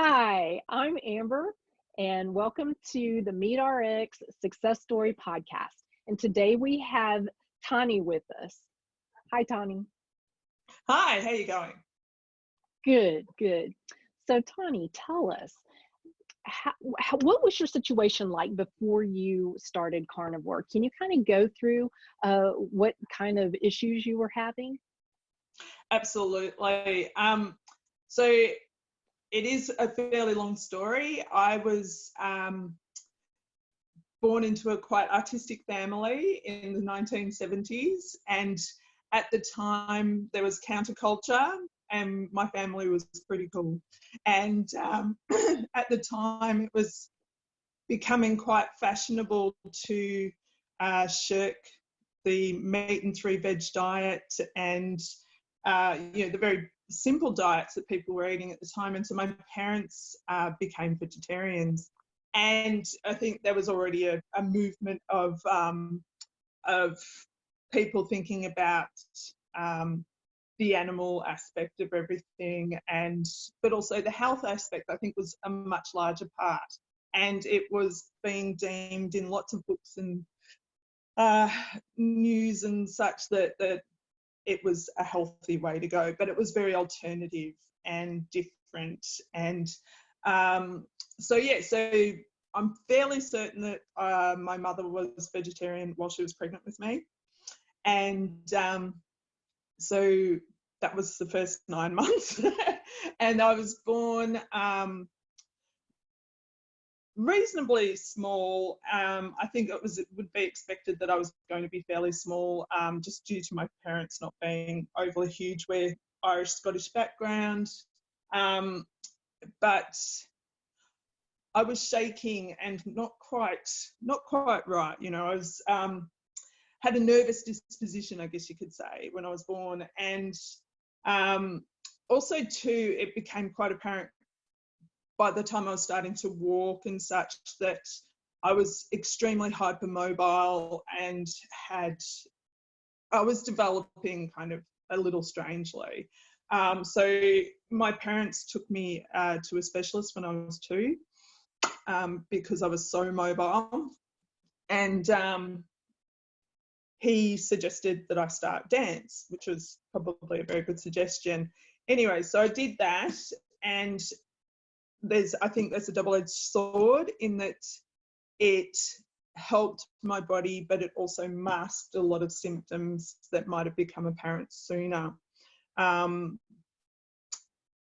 Hi, I'm Amber, and welcome to the Meet RX Success Story podcast. And today we have Tani with us. Hi, Tani. Hi, how you going? Good, good. So, Tani, tell us, what was your situation like before you started Carnivore? Can you kind of go through what kind of issues you were having? Absolutely. So it is a fairly long story. I was born into a quite artistic family in the 1970s, and at the time there was counterculture, and my family was pretty cool. And at the time it was becoming quite fashionable to shirk the meat and three veg diet and the very simple diets that people were eating at the time. And so my parents became vegetarians, and I think there was already a movement of people thinking about the animal aspect of everything, but also the health aspect, I think, was a much larger part. And it was being deemed in lots of books and news and such that it was a healthy way to go, but it was very alternative and different. And so I'm fairly certain that my mother was vegetarian while she was pregnant with me. And so that was the first 9 months. And I was born reasonably small. I think it would be expected that I was going to be fairly small, just due to my parents not being overly huge. We're Irish Scottish background, but I was shaking and not quite right. You know, I was had a nervous disposition, I guess you could say, when I was born, and also too, it became quite apparent by the time I was starting to walk and such that I was extremely hypermobile and I was developing kind of a little strangely. So my parents took me to a specialist when I was 2 because I was so mobile, and he suggested that I start dance, which was probably a very good suggestion. Anyway, so I did that, and I think there's a double-edged sword in that it helped my body, but it also masked a lot of symptoms that might have become apparent sooner.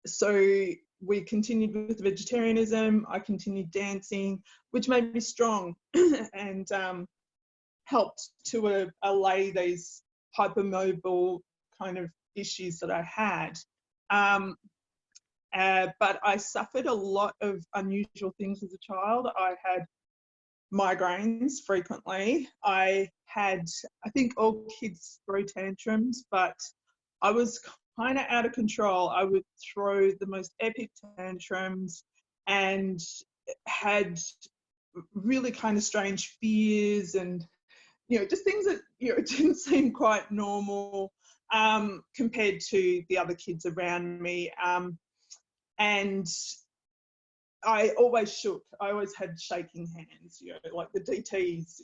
So we continued with vegetarianism. I continued dancing, which made me strong and helped to allay these hypermobile kind of issues that I had. But I suffered a lot of unusual things as a child. I had migraines frequently. I think all kids throw tantrums, but I was kind of out of control. I would throw the most epic tantrums and had really kind of strange fears and, just things that, didn't seem quite normal compared to the other kids around me. And I always shook. I always had shaking hands, like the DTs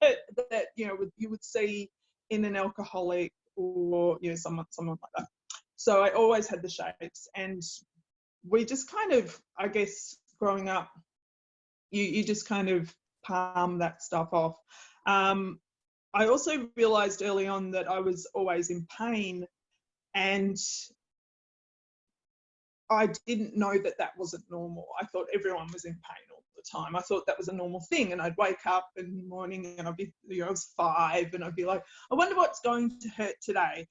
that you would see in an alcoholic or someone like that. So I always had the shakes, and we just kind of, I guess, growing up, you just kind of palm that stuff off. I also realised early on that I was always in pain, and I didn't know that wasn't normal. I thought everyone was in pain all the time. I thought that was a normal thing, and I'd wake up in the morning and I'd be, I was 5, and I'd be like, I wonder what's going to hurt today.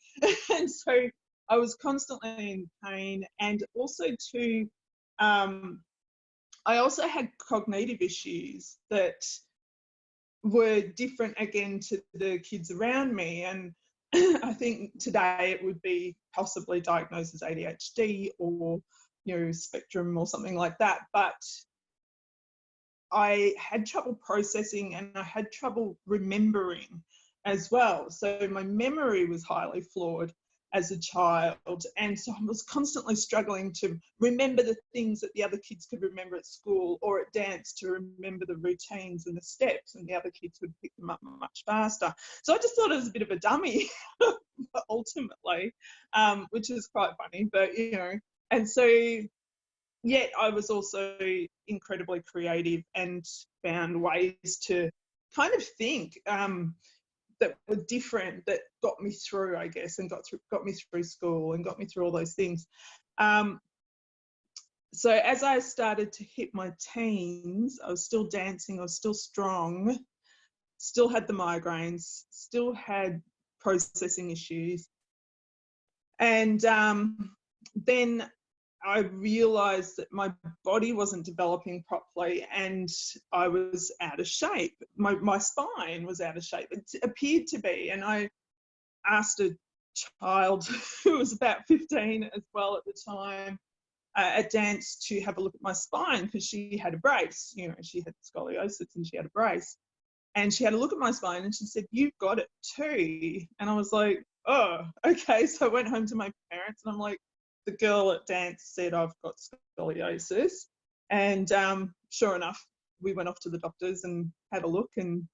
And so I was constantly in pain, and also too, I also had cognitive issues that were different again to the kids around me. And I think today it would be possibly diagnosed as ADHD or, spectrum or something like that. But I had trouble processing, and I had trouble remembering as well. So my memory was highly flawed. as a child. And so I was constantly struggling to remember the things that the other kids could remember at school or at dance, to remember the routines and the steps, and the other kids would pick them up much faster. So I just thought I was a bit of a dummy ultimately, which is quite funny, but you know. And so yet I was also incredibly creative and found ways to kind of think that were different, that got me through, I guess, and got me through school and got me through all those things. So as I started to hit my teens, I was still dancing, I was still strong, still had the migraines, still had processing issues. And then I realised that my body wasn't developing properly and I was out of shape. My spine was out of shape. It appeared to be. And I asked a child who was about 15 as well at the time at dance to have a look at my spine, because she had a brace. You know, she had scoliosis and she had a brace. And she had a look at my spine and she said, "You've got it too." And I was like, oh, okay. So I went home to my parents and I'm like, the girl at dance said I've got scoliosis. And sure enough, we went off to the doctors and had a look. And,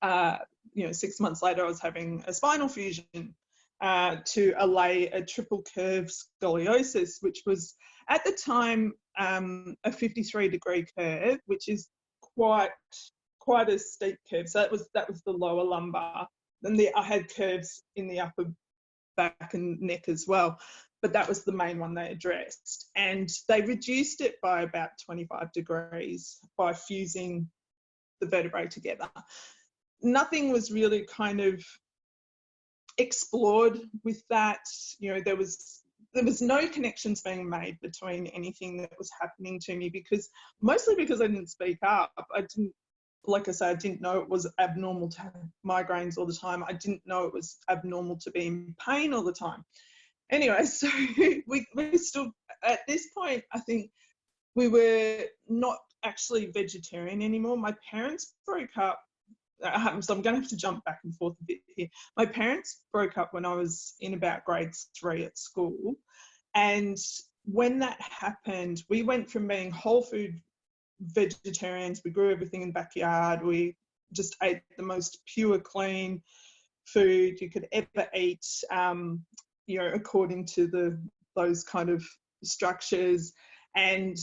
6 months later, I was having a spinal fusion to allay a triple curve scoliosis, which was at the time a 53-degree curve, which is quite a steep curve. So that was the lower lumbar. Then I had curves in the upper back and neck as well, but that was the main one they addressed. And they reduced it by about 25 degrees by fusing the vertebrae together. Nothing was really kind of explored with that. You know, there was no connections being made between anything that was happening to me, mostly because I didn't speak up. Like I say, I didn't know it was abnormal to have migraines all the time. I didn't know it was abnormal to be in pain all the time. Anyway, so we still, at this point, I think we were not actually vegetarian anymore. My parents broke up. So I'm going to have to jump back and forth a bit here. My parents broke up when I was in about grade 3 at school. And when that happened, we went from being whole food vegetarians. We grew everything in the backyard. We just ate the most pure, clean food you could ever eat, according to those kind of structures. And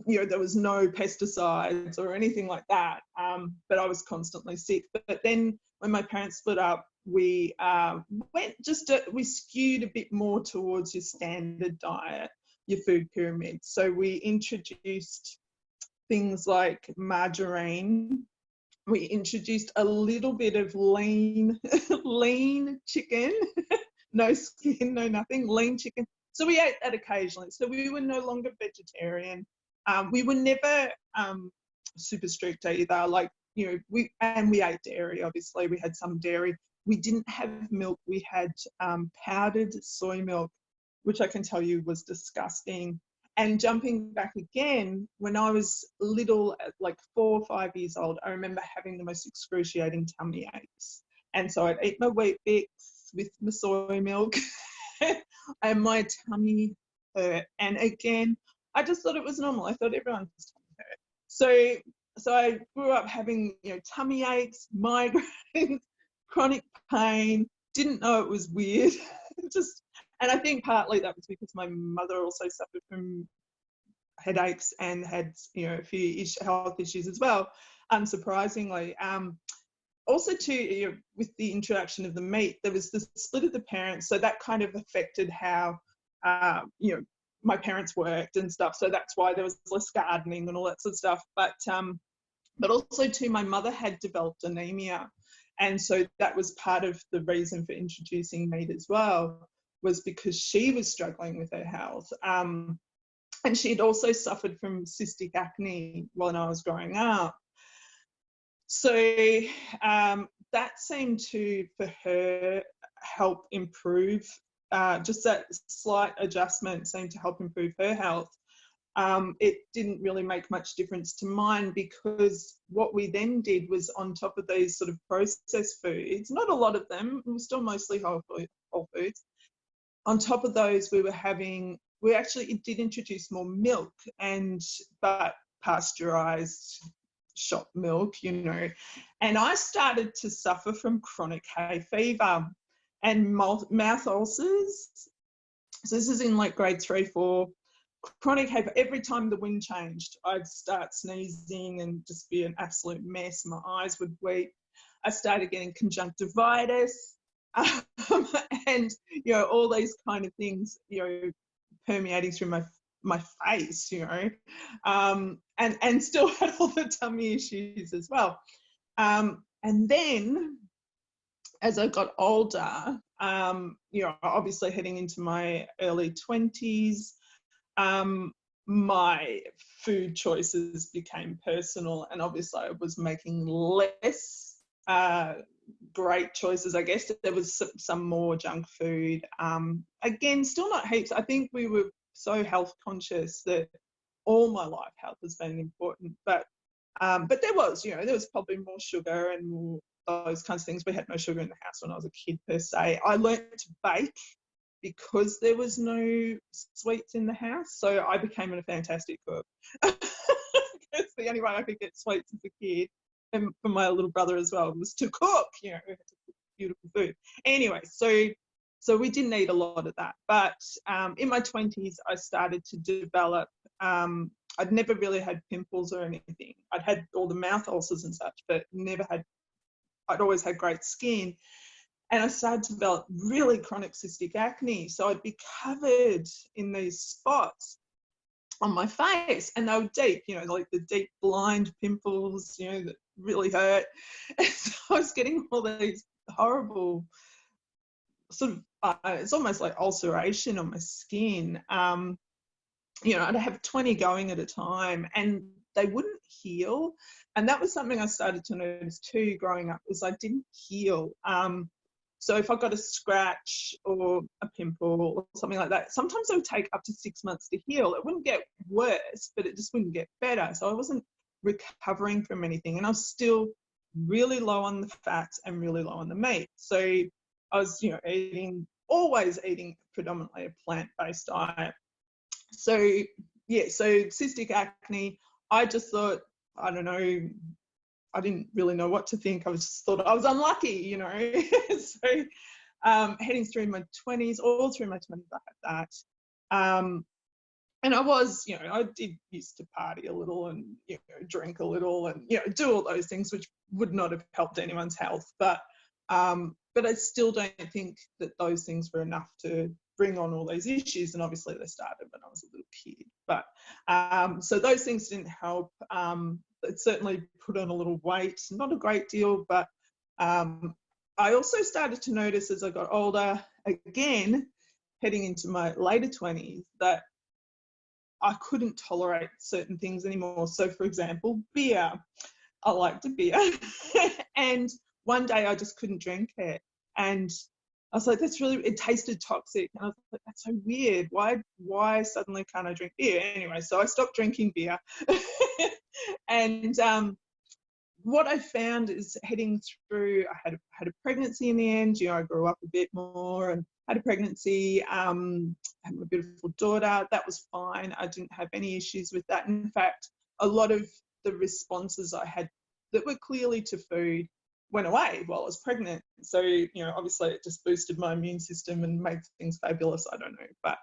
there was no pesticides or anything like that, but I was constantly sick. But then when my parents split up, we we skewed a bit more towards your standard diet, your food pyramid. So we introduced things like margarine. We introduced a little bit of lean chicken, no skin, no nothing, lean chicken. So we ate that occasionally. So we were no longer vegetarian. We were never super strict either. Like, we ate dairy, obviously. We had some dairy. We didn't have milk. We had powdered soy milk, which I can tell you was disgusting. And jumping back again, when I was little, like 4 or 5 years old, I remember having the most excruciating tummy aches. And so I'd eat my Wheat Bix with my soy milk and my tummy hurt. And again, I just thought it was normal. I thought everyone's tummy hurt. So I grew up having, tummy aches, migraines, chronic pain, didn't know it was weird. And I think partly that was because my mother also suffered from headaches and had, a few health issues as well, unsurprisingly. Also, too, with the introduction of the meat, there was the split of the parents, so that kind of affected how, my parents worked and stuff. So that's why there was less gardening and all that sort of stuff. But also, too, my mother had developed anemia, and so that was part of the reason for introducing meat as well, was because she was struggling with her health. And she'd also suffered from cystic acne when I was growing up. So that seemed to, for her, help improve, just that slight adjustment seemed to help improve her health. it didn't really make much difference to mine, because what we then did was, on top of these sort of processed foods, not a lot of them, it was still mostly whole foods. On top of those, it did introduce more milk, but pasteurized shop milk, and I started to suffer from chronic hay fever and mouth ulcers. So this is in like grade 3, 4. Chronic hay fever. Every time the wind changed, I'd start sneezing and just be an absolute mess. My eyes would weep. I started getting conjunctivitis, and all these kind of things, permeating through my face, and still had all the tummy issues as well. And then as I got older, obviously heading into my early 20s, my food choices became personal, and obviously I was making less great choices. I guess there was some more junk food. Again, still not heaps. I think we were so health conscious that all my life health has been important, but there was probably more sugar and more those kinds of things. We had no sugar in the house when I was a kid per se. I learned to bake because there was no sweets in the house, so I became a fantastic cook. That's the only way I could get sweets as a kid, and for my little brother as well, was to cook. Beautiful food. Anyway, so we didn't eat a lot of that. But in my 20s, I started to develop. I'd never really had pimples or anything. I'd had all the mouth ulcers and such, but I'd always had great skin. And I started to develop really chronic cystic acne. So I'd be covered in these spots on my face, and they were deep, like the deep blind pimples, that really hurt. And so I was getting all these horrible sort of, it's almost like ulceration on my skin. I'd have 20 going at a time, and they wouldn't heal. And that was something I started to notice too growing up, was I didn't heal. So if I got a scratch or a pimple or something like that, sometimes it would take up to 6 months to heal. It wouldn't get worse, but it just wouldn't get better. So I wasn't recovering from anything, and I was still really low on the fats and really low on the meat. So I was, always eating predominantly a plant-based diet. So cystic acne, I just thought, I don't know, I didn't really know what to think. I just thought I was unlucky, So heading through my 20s, all through my 20s, I had that. And I was, I did used to party a little and, drink a little and, do all those things, which would not have helped anyone's health. But I still don't think that those things were enough to bring on all these issues. And obviously they started when I was a little kid. But so those things didn't help. It certainly put on a little weight, not a great deal, but I also started to notice as I got older, again, heading into my later 20s, that I couldn't tolerate certain things anymore. So, for example, beer. I liked a beer. And one day I just couldn't drink it. And I was like, it tasted toxic. And I was like, that's so weird. Why suddenly can't I drink beer? Anyway, so I stopped drinking beer. And what I found is heading through, I had a pregnancy in the end. I grew up a bit more and had a pregnancy, had my beautiful daughter. That was fine. I didn't have any issues with that. In fact, a lot of the responses I had that were clearly to food went away while I was pregnant. So, obviously it just boosted my immune system and made things fabulous. I don't know. But,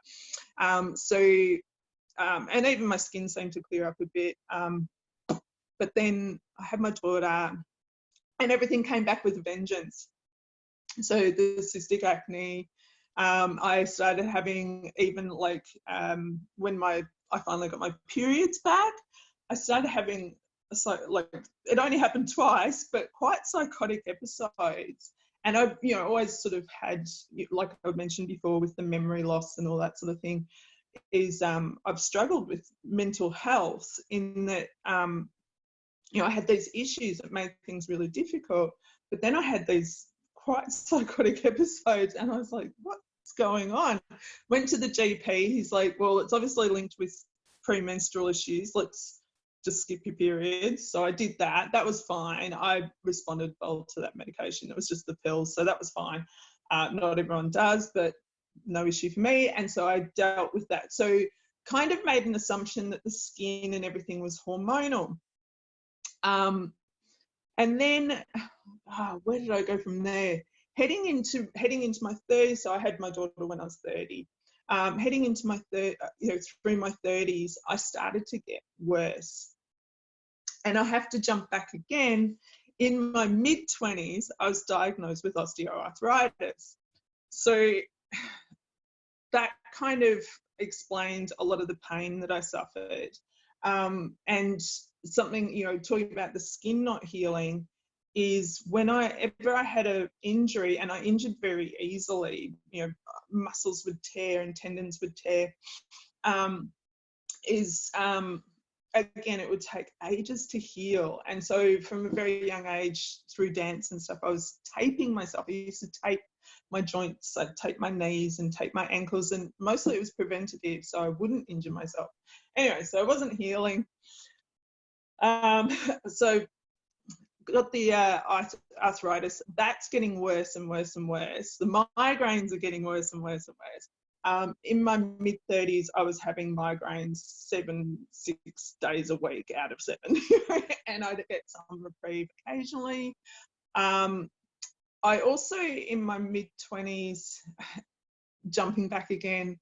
and even my skin seemed to clear up a bit. But then I had my daughter and everything came back with a vengeance. So the cystic acne, I started having even when I finally got my periods back, I started having it only happened twice, but quite psychotic episodes. And I've, always sort of had, like I mentioned before, with the memory loss and all that sort of thing, is I've struggled with mental health in that, I had these issues that made things really difficult, but then I had these quite psychotic episodes and I was like, what's going on? Went to the GP. He's like, well, it's obviously linked with premenstrual issues. Let's just skip your periods. So I did that. That was fine. I responded well to that medication. It was just the pills, so that was fine. Not everyone does, but no issue for me. And so I dealt with that. So kind of made an assumption that the skin and everything was hormonal. And then, where did I go from there? Heading into my 30s, so I had my daughter when I was 30. Heading into my through my 30s, I started to get worse. And I have to jump back again. In my mid-20s, I was diagnosed with osteoarthritis. So that kind of explained a lot of the pain that I suffered. And something, talking about the skin not healing, is whenever I had an injury, and I injured very easily, muscles would tear and tendons would tear, again, it would take ages to heal. And so from a very young age, through dance and stuff, I was taping myself. I used to tape my joints, I'd tape my knees and tape my ankles, and mostly it was preventative, so I wouldn't injure myself. Anyway, so I wasn't healing. So got the arthritis. That's getting worse and worse and worse. The migraines are getting worse and worse and worse. In my mid-30s, I was having migraines 6 days a week out of 7, and I'd get some reprieve occasionally. I also, in my mid-20s, jumping back again,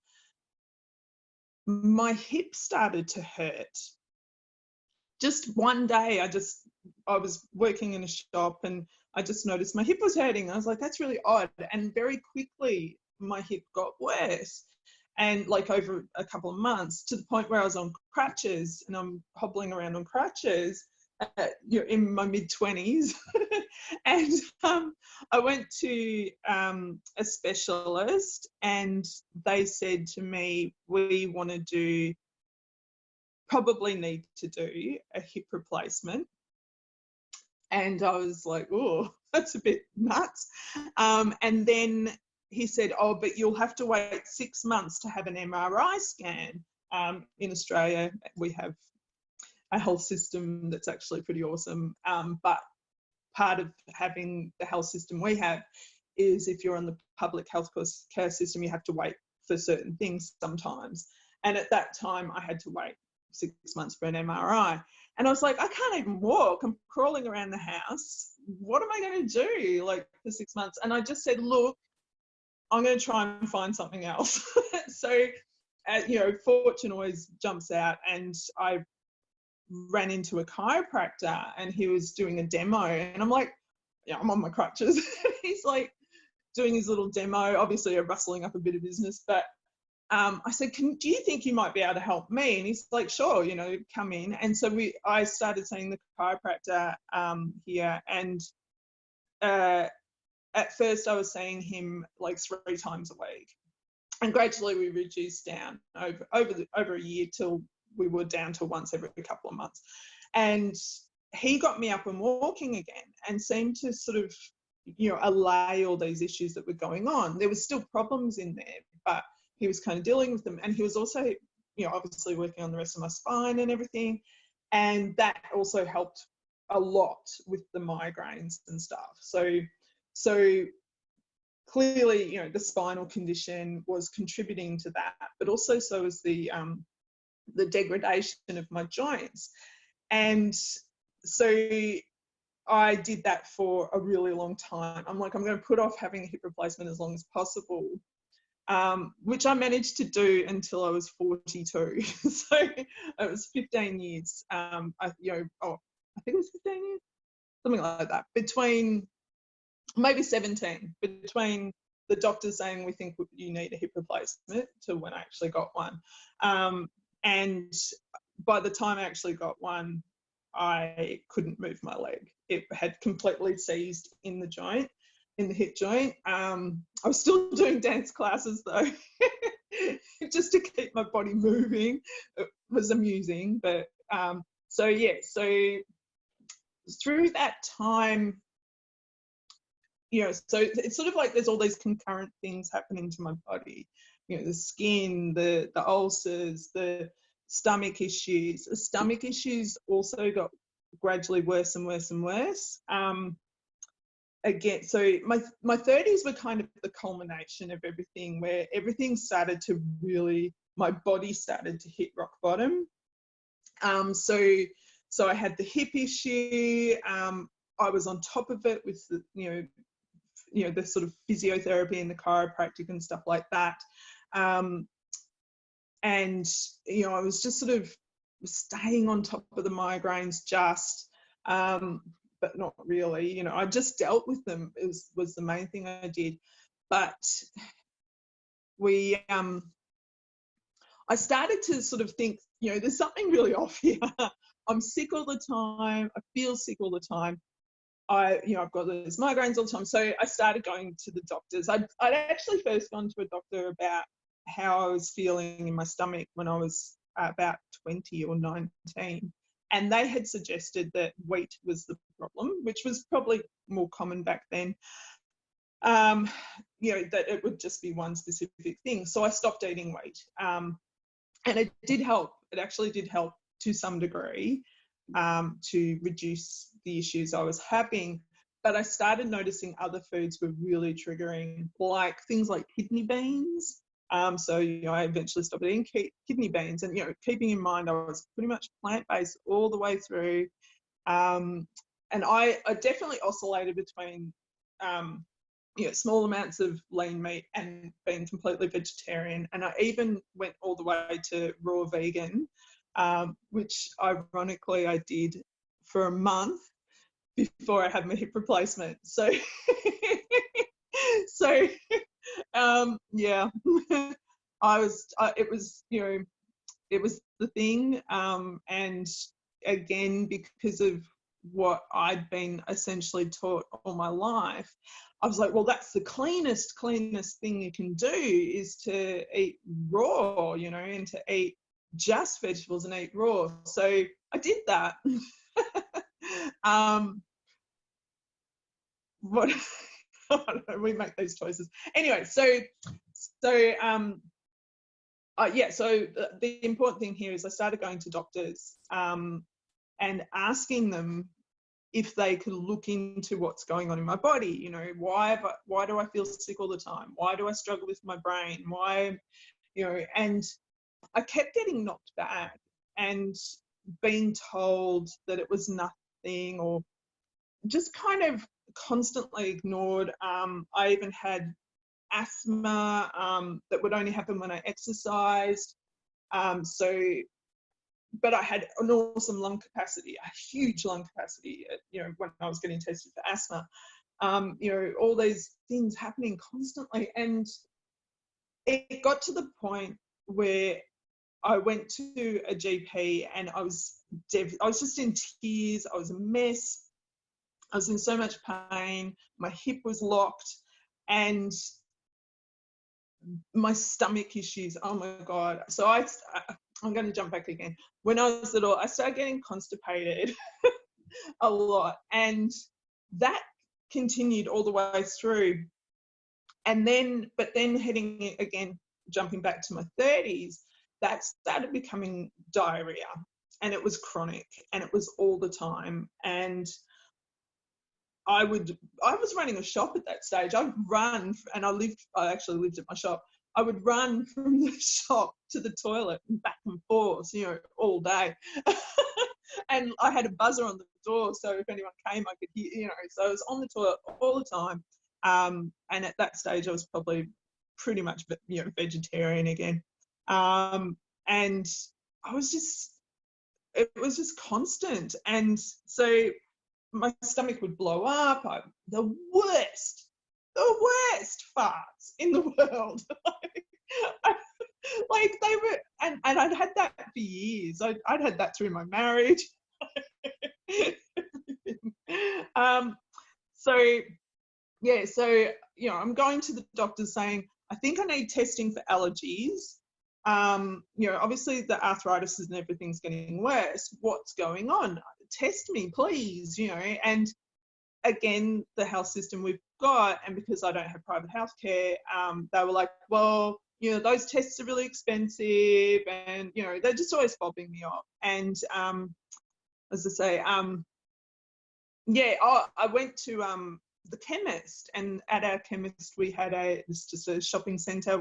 my hip started to hurt. Just one day, I was working in a shop and I just noticed my hip was hurting. I was like, that's really odd. And very quickly, my hip got worse, and like over a couple of months, to the point where I was on crutches, and I'm hobbling around on crutches in my mid-20s. And I went to a specialist, and they said to me, we probably need to do a hip replacement. And I was like, oh, that's a bit nuts. And then he said, oh, but you'll have to wait 6 months to have an MRI scan. In Australia, we have a health system that's actually pretty awesome. But part of having the health system we have is, if you're on the public health care system, you have to wait for certain things sometimes. And at that time, I had to wait 6 months for an MRI. And I was like, I can't even walk. I'm crawling around the house. What am I going to do, like, for 6 months? And I just said, look, I'm going to try and find something else. So, fortune always jumps out, and I ran into a chiropractor, and he was doing a demo, and I'm like, yeah, I'm on my crutches. He's like doing his little demo, obviously rustling up a bit of business, but I said, do you think you might be able to help me? And he's like, sure, come in. And so I started seeing the chiropractor here, and at first I was seeing him like 3 times a week, and gradually we reduced down over a year till we were down to once every couple of months. And he got me up and walking again, and seemed to sort of, allay all these issues that were going on. There was still problems in there, but he was kind of dealing with them. And he was also, obviously working on the rest of my spine and everything. And that also helped a lot with the migraines and stuff. So clearly, the spinal condition was contributing to that, but also so was the degradation of my joints. And so I did that for a really long time. I'm like, I'm going to put off having a hip replacement as long as possible, which I managed to do until I was 42. So it was 15 years. I think it was 15 years, something like that, between maybe 17, between the doctors saying we think you need a hip replacement to when I actually got one. And by the time I actually got one, I couldn't move my leg. It had completely seized in the joint, in the hip joint. I was still doing dance classes though, just to keep my body moving. It was amusing, but so through that time, so it's sort of like there's all these concurrent things happening to my body, the skin, the ulcers, stomach issues. The stomach issues also got gradually worse and worse and worse. Again, so my 30s were kind of the culmination of everything, where everything started to really, my body started to hit rock bottom. So I had the hip issue. I was on top of it with the, the sort of physiotherapy and the chiropractic and stuff like that. And, I was just sort of staying on top of the migraines but not really, I just dealt with them was the main thing I did. But I started to sort of think, there's something really off here. I'm sick all the time. I feel sick all the time. I've got those migraines all the time. So I started going to the doctors. I'd actually first gone to a doctor about how I was feeling in my stomach when I was about 20 or 19. And they had suggested that wheat was the problem, which was probably more common back then. That it would just be one specific thing. So I stopped eating wheat. And it did help. It actually did help to some degree to reduce the issues I was having. But I started noticing other foods were really triggering, like things like kidney beans. So I eventually stopped eating kidney beans, and keeping in mind I was pretty much plant-based all the way through, and I definitely oscillated between small amounts of lean meat and being completely vegetarian, and I even went all the way to raw vegan, which ironically I did for a month before I had my hip replacement. So yeah, it was the thing. And again, because of what I'd been essentially taught all my life, I was like, well, that's the cleanest thing you can do, is to eat raw, and to eat just vegetables and eat raw. So I did that. We make these choices anyway. So the important thing here is I started going to doctors and asking them if they could look into what's going on in my body. Why do I feel sick all the time? Why do I struggle with my brain? Why, and I kept getting knocked back and being told that it was nothing, or just kind of constantly ignored. I even had asthma that would only happen when I exercised. But I had an awesome lung capacity, a huge lung capacity, when I was getting tested for asthma. All these things happening constantly. And it got to the point where I went to a GP and I was just in tears. I was a mess. I was in so much pain. My hip was locked, and my stomach issues. Oh my God. So I'm going to jump back again. When I was little, I started getting constipated a lot, and that continued all the way through. And then, heading again, jumping back to my 30s, that started becoming diarrhea, and it was chronic, and it was all the time. And I was running a shop at that stage. I'd run, and I actually lived at my shop. I would run from the shop to the toilet and back and forth, all day. And I had a buzzer on the door, so if anyone came, I could hear, so I was on the toilet all the time. And at that stage, I was probably pretty much, vegetarian again. And it was just constant. And so my stomach would blow up. The worst farts in the world. Like they were, and I'd had that for years. I'd had that through my marriage. So I'm going to the doctor saying, I think I need testing for allergies. Obviously the arthritis and everything's getting worse. What's going on? Test me, please. And again, the health system we've got, and because I don't have private healthcare, they were like, well, you know, those tests are really expensive, and, you know, they're just always fobbing me off. And as I say, yeah, I went to the chemist, and at our chemist we had it's just a shopping centre.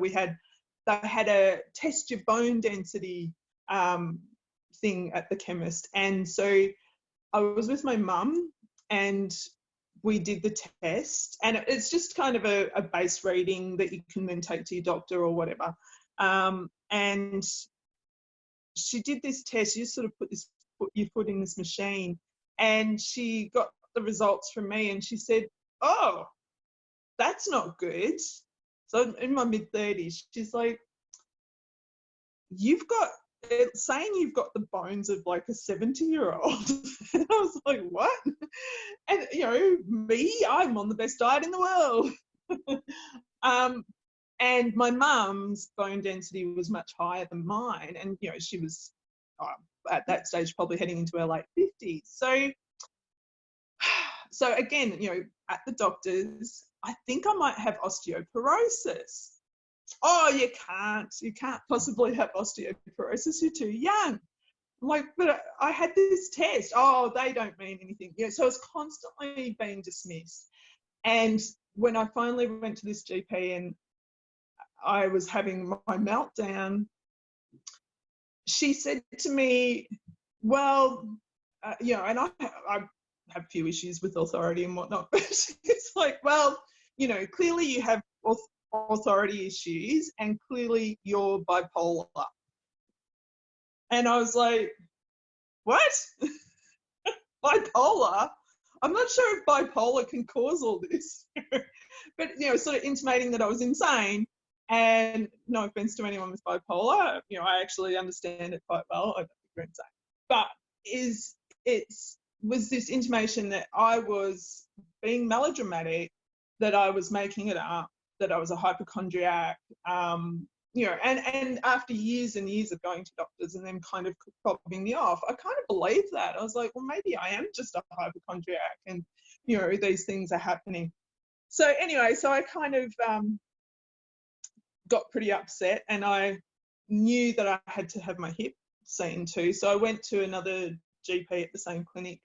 They had a test your bone density thing at the chemist, and so I was with my mum, and we did the test, and it's just kind of a base reading that you can then take to your doctor or whatever. And she did this test. You sort of put your foot in this machine, and she got the results from me, and she said, "Oh, that's not good." So in my mid-30s, she's like, it's saying you've got the bones of like a 70-year-old. And I was like, what? And, you know, I'm on the best diet in the world. And my mum's bone density was much higher than mine. And, you know, she was at that stage probably heading into her late 50s. So again, you know, at the doctor's, I think I might have osteoporosis. Oh, you can't possibly have osteoporosis. You're too young. I'm like, but I had this test. Oh, they don't mean anything. Yeah, so it's constantly being dismissed. And when I finally went to this GP and I was having my meltdown, she said to me, well, you know, and I have a few issues with authority and whatnot, but it's like, well, you know, clearly you have authority issues, and clearly you're bipolar. And I was like, what? Bipolar? I'm not sure if bipolar can cause all this. But, you know, sort of intimating that I was insane. And no offense to anyone with bipolar, you know, I actually understand it quite well. I don't think we're insane. But it was this intimation that I was being melodramatic, that I was making it up, that I was a hypochondriac, you know, and after years and years of going to doctors and them kind of fobbing me off, I kind of believed that. I was like, well, maybe I am just a hypochondriac, and, you know, these things are happening. So anyway, so I kind of got pretty upset, and I knew that I had to have my hip seen too. So I went to another GP at the same clinic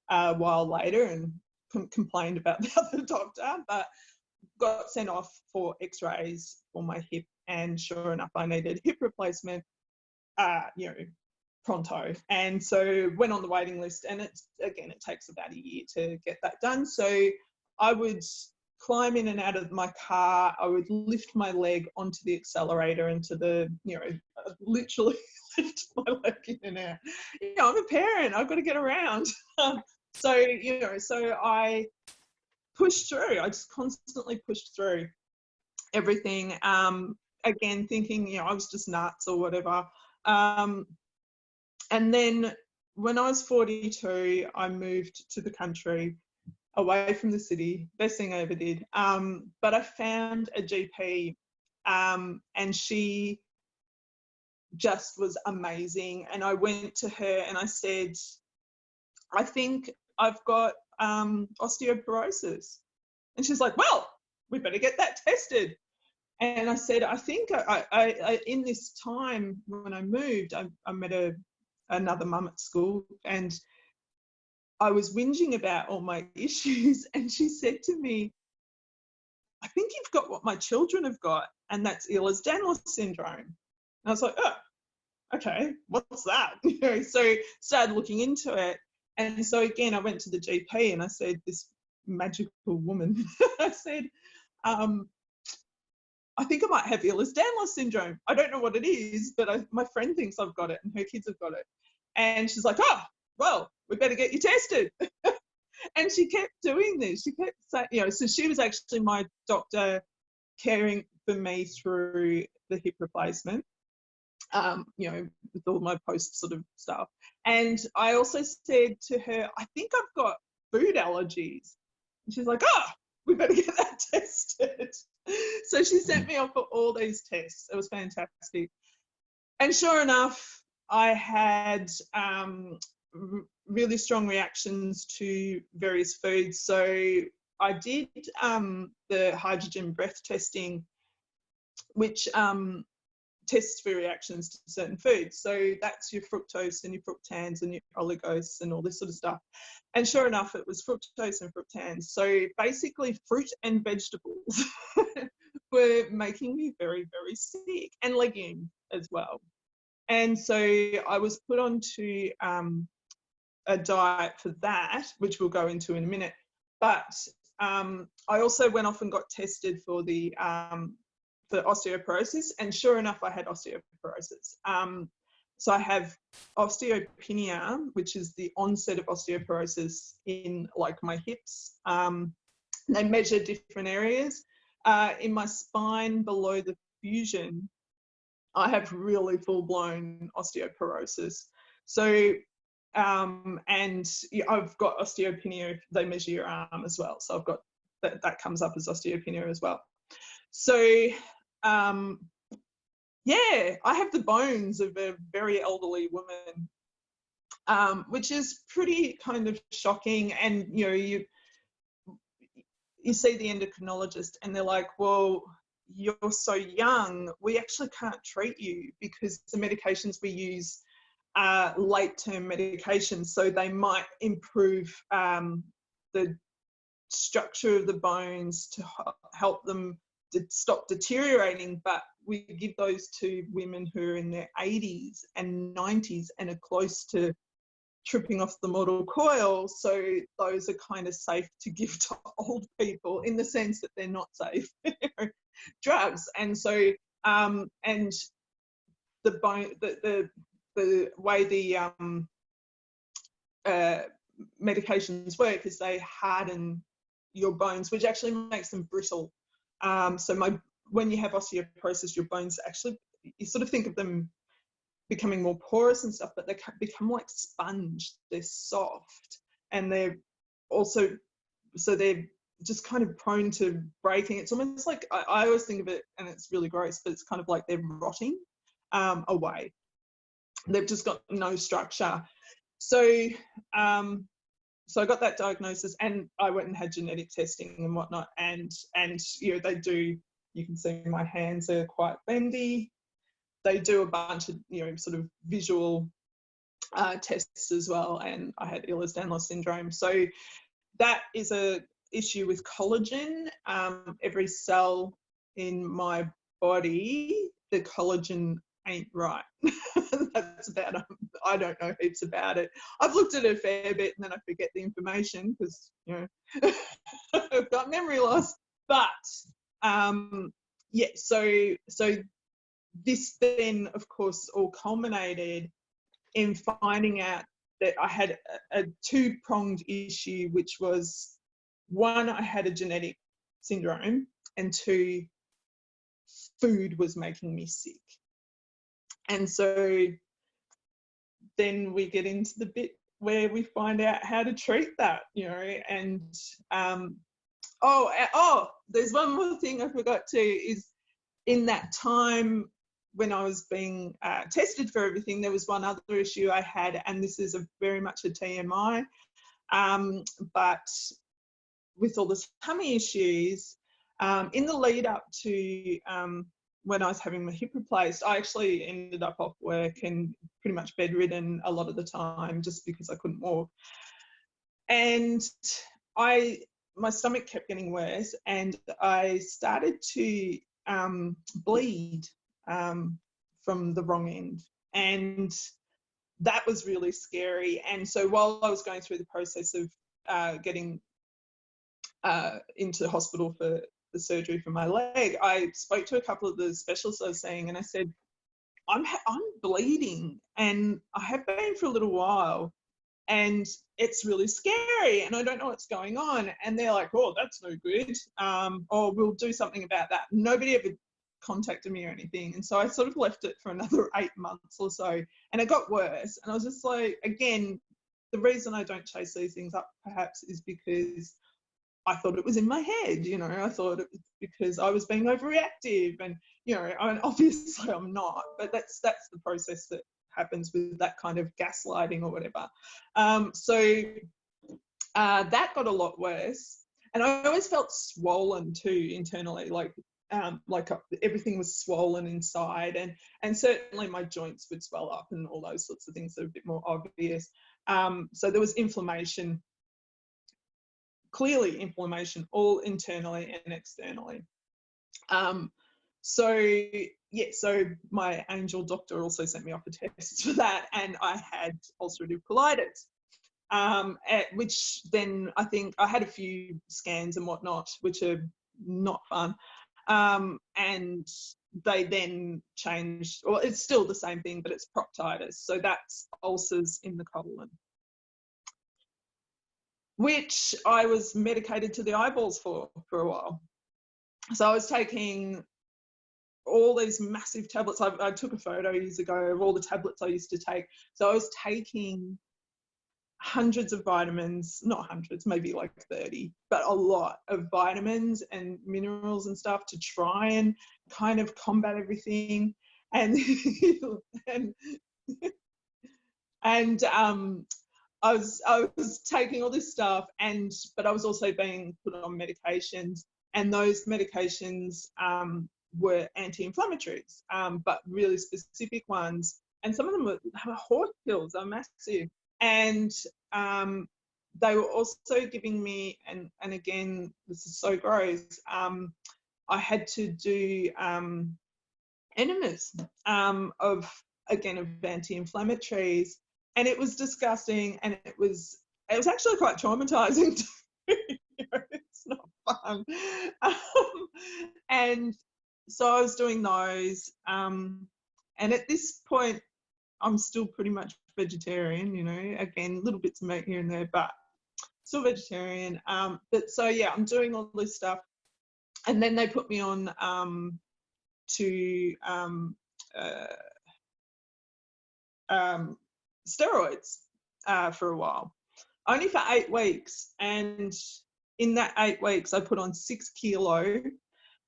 a while later and complained about the other doctor, but got sent off for x-rays for my hip, and sure enough, I needed hip replacement, you know, pronto. And so went on the waiting list, and it takes about a year to get that done. So I would climb in and out of my car, I would lift my leg onto the accelerator and to the, you know, literally lift my leg in and out. You know, I'm a parent, I've got to get around. So, you know, so I pushed through. I just constantly pushed through everything. Again, thinking, you know, I was just nuts or whatever. And then when I was 42, I moved to the country, away from the city. Best thing I ever did. But I found a GP, and she just was amazing. And I went to her and I said, I think I've got osteoporosis. And she's like, well, we better get that tested. And I said, I think I in this time when I moved, I met another mum at school, and I was whinging about all my issues. And she said to me, I think you've got what my children have got, and that's Ehlers-Danlos syndrome. And I was like, oh, okay, what's that? You know, so started looking into it. And so again, I went to the GP and I said, this magical woman, I said, I think I might have Ehlers-Danlos syndrome. I don't know what it is, but my friend thinks I've got it and her kids have got it. And she's like, oh, well, we better get you tested. And she kept doing this. She kept saying, you know, so she was actually my doctor caring for me through the hip replacement, you know, with all my post sort of stuff. And I also said to her, I think I've got food allergies. And she's like, oh, we better get that tested. So she sent me off for all these tests. It was fantastic. And sure enough, I had really strong reactions to various foods. So I did the hydrogen breath testing which tests for reactions to certain foods. So that's your fructose and your fructans and your oligose and all this sort of stuff. And sure enough, it was fructose and fructans. So basically fruit and vegetables were making me very, very sick, and legumes as well. And so I was put onto a diet for that, which we'll go into in a minute. But I also went off and got tested for the for osteoporosis, and sure enough, I had osteoporosis. So I have osteopenia, which is the onset of osteoporosis in like my hips. They measure different areas. In my spine below the fusion, I have really full-blown osteoporosis. So, and I've got osteopenia, they measure your arm as well. So I've got, that comes up as osteopenia as well. So, yeah, I have the bones of a very elderly woman, which is pretty kind of shocking. And, you know, you see the endocrinologist and they're like, well, you're so young, we actually can't treat you because the medications we use are late-term medications. So they might improve the structure of the bones to help them to stop deteriorating, but we give those to women who are in their 80s and 90s and are close to tripping off the mortal coil. So those are kind of safe to give to old people in the sense that they're not safe drugs. And so and the bone, the way the medications work is they harden your bones, which actually makes them brittle. So when you have osteoporosis, your bones actually, you sort of think of them becoming more porous and stuff, but they become like sponge. They're soft, and they're also, so they're just kind of prone to breaking. It's almost like, I always think of it, and it's really gross, but it's kind of like they're rotting away. They've just got no structure. So so I got that diagnosis, and I went and had genetic testing and whatnot, and you know, they do, you can see my hands are quite bendy. They do a bunch of, you know, sort of visual tests as well, and I had Ehlers-Danlos syndrome. So that is a issue with collagen. Every cell in my body, the collagen ain't right. That's about it. I don't know heaps about it. I've looked at it a fair bit and then I forget the information because, you know, I've got memory loss. But yeah, so this then, of course, all culminated in finding out that I had a two-pronged issue, which was, one, I had a genetic syndrome, and two, food was making me sick. And so then we get into the bit where we find out how to treat that, you know. And there's one more thing I forgot to, is in that time when I was being tested for everything, there was one other issue I had, and this is very much a TMI, but with all the tummy issues, in the lead up to when I was having my hip replaced, I actually ended up off work and pretty much bedridden a lot of the time just because I couldn't walk. And my stomach kept getting worse, and I started to bleed from the wrong end. And that was really scary. And so while I was going through the process of getting into hospital for the surgery for my leg, I spoke to a couple of the specialists I was seeing, and I said, I'm bleeding, and I have been for a little while, and it's really scary, and I don't know what's going on. And they're like, oh, that's no good, or we'll do something about that. Nobody ever contacted me or anything. And so I sort of left it for another 8 months or so, and it got worse. And I was just like, again, the reason I don't chase these things up perhaps is because I thought it was in my head, you know. I thought it was because I was being overreactive, and, you know, obviously I'm not, but that's the process that happens with that kind of gaslighting or whatever. So that got a lot worse, and I always felt swollen too internally, like everything was swollen inside, and certainly my joints would swell up and all those sorts of things that are a bit more obvious. So there was inflammation, clearly inflammation, all internally and externally. So my angel doctor also sent me off a test for that, and I had ulcerative colitis, which then I think I had a few scans and whatnot, which are not fun. And they then changed, or it's still the same thing, but it's proctitis. So that's ulcers in the colon, which I was medicated to the eyeballs for a while. So I was taking all these massive tablets. I took a photo years ago of all the tablets I used to take. So I was taking hundreds of vitamins, not hundreds, maybe like 30, but a lot of vitamins and minerals and stuff to try and kind of combat everything. And I was taking all this stuff, but I was also being put on medications, and those medications were anti-inflammatories, but really specific ones. And some of them were horse pills, are massive. And they were also giving me, and again, this is so gross, I had to do enemas of anti-inflammatories, and it was disgusting, and it was actually quite traumatizing too. It's not fun. And so I was doing those, and at this point I'm still pretty much vegetarian, again, little bits of meat here and there, but still vegetarian. But so yeah, I'm doing all this stuff, and then they put me on to steroids for a while, only for 8 weeks. And in that 8 weeks, I put on 6 kilo.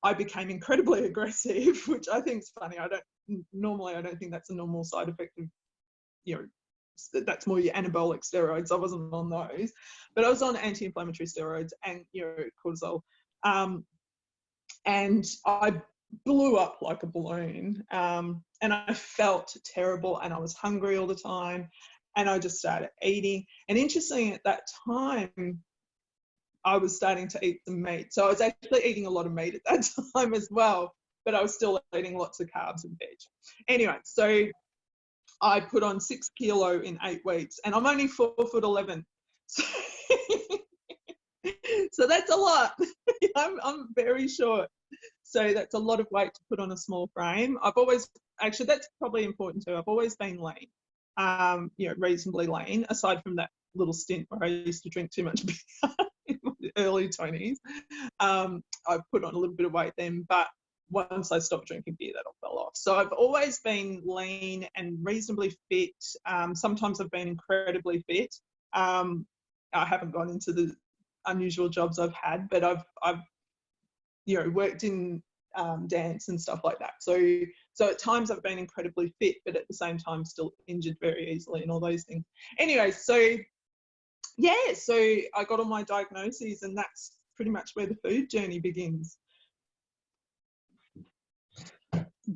I became incredibly aggressive, which I think is funny. I don't think that's a normal side effect of, that's more your anabolic steroids. I wasn't on those, but I was on anti-inflammatory steroids and, cortisol. And I blew up like a balloon, and I felt terrible, and I was hungry all the time, and I just started eating. And interestingly, at that time, I was starting to eat some meat. So I was actually eating a lot of meat at that time as well, but I was still eating lots of carbs and veg. Anyway, so I put on 6 kilo in 8 weeks, and I'm only 4'11". So that's a lot. I'm very short. So that's a lot of weight to put on a small frame. That's probably important too. I've always been lean, reasonably lean, aside from that little stint where I used to drink too much beer in my early 20s. I put on a little bit of weight then, but once I stopped drinking beer, that all fell off. So I've always been lean and reasonably fit. Sometimes I've been incredibly fit. I haven't gone into the unusual jobs I've had, but I've worked in dance and stuff like that. So at times I've been incredibly fit, but at the same time still injured very easily and all those things. Anyway, so I got all my diagnoses, and that's pretty much where the food journey begins.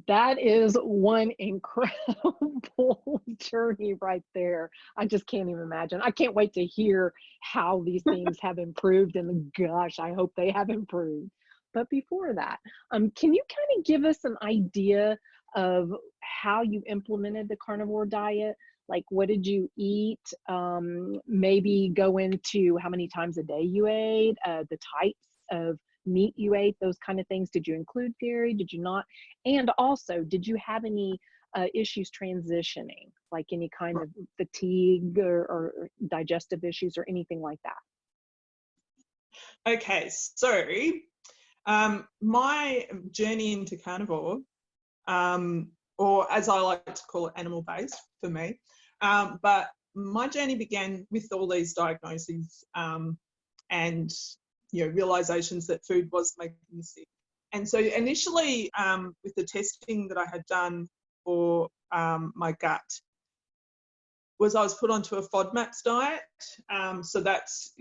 That is one incredible journey right there. I just can't even imagine. I can't wait to hear how these things have improved, and gosh, I hope they have improved. But before that, can you kind of give us an idea of how you implemented the carnivore diet? Like, what did you eat? Maybe go into how many times a day you ate, the types of meat you ate, those kind of things. Did you include dairy? Did you not? And also, did you have any issues transitioning, like any kind of fatigue or digestive issues or anything like that? Okay, so my journey into carnivore, or as I like to call it, animal-based for me, but my journey began with all these diagnoses and realizations that food was making me sick. And so initially, with the testing that I had done for my gut, I was put onto a FODMAPs diet. So that's,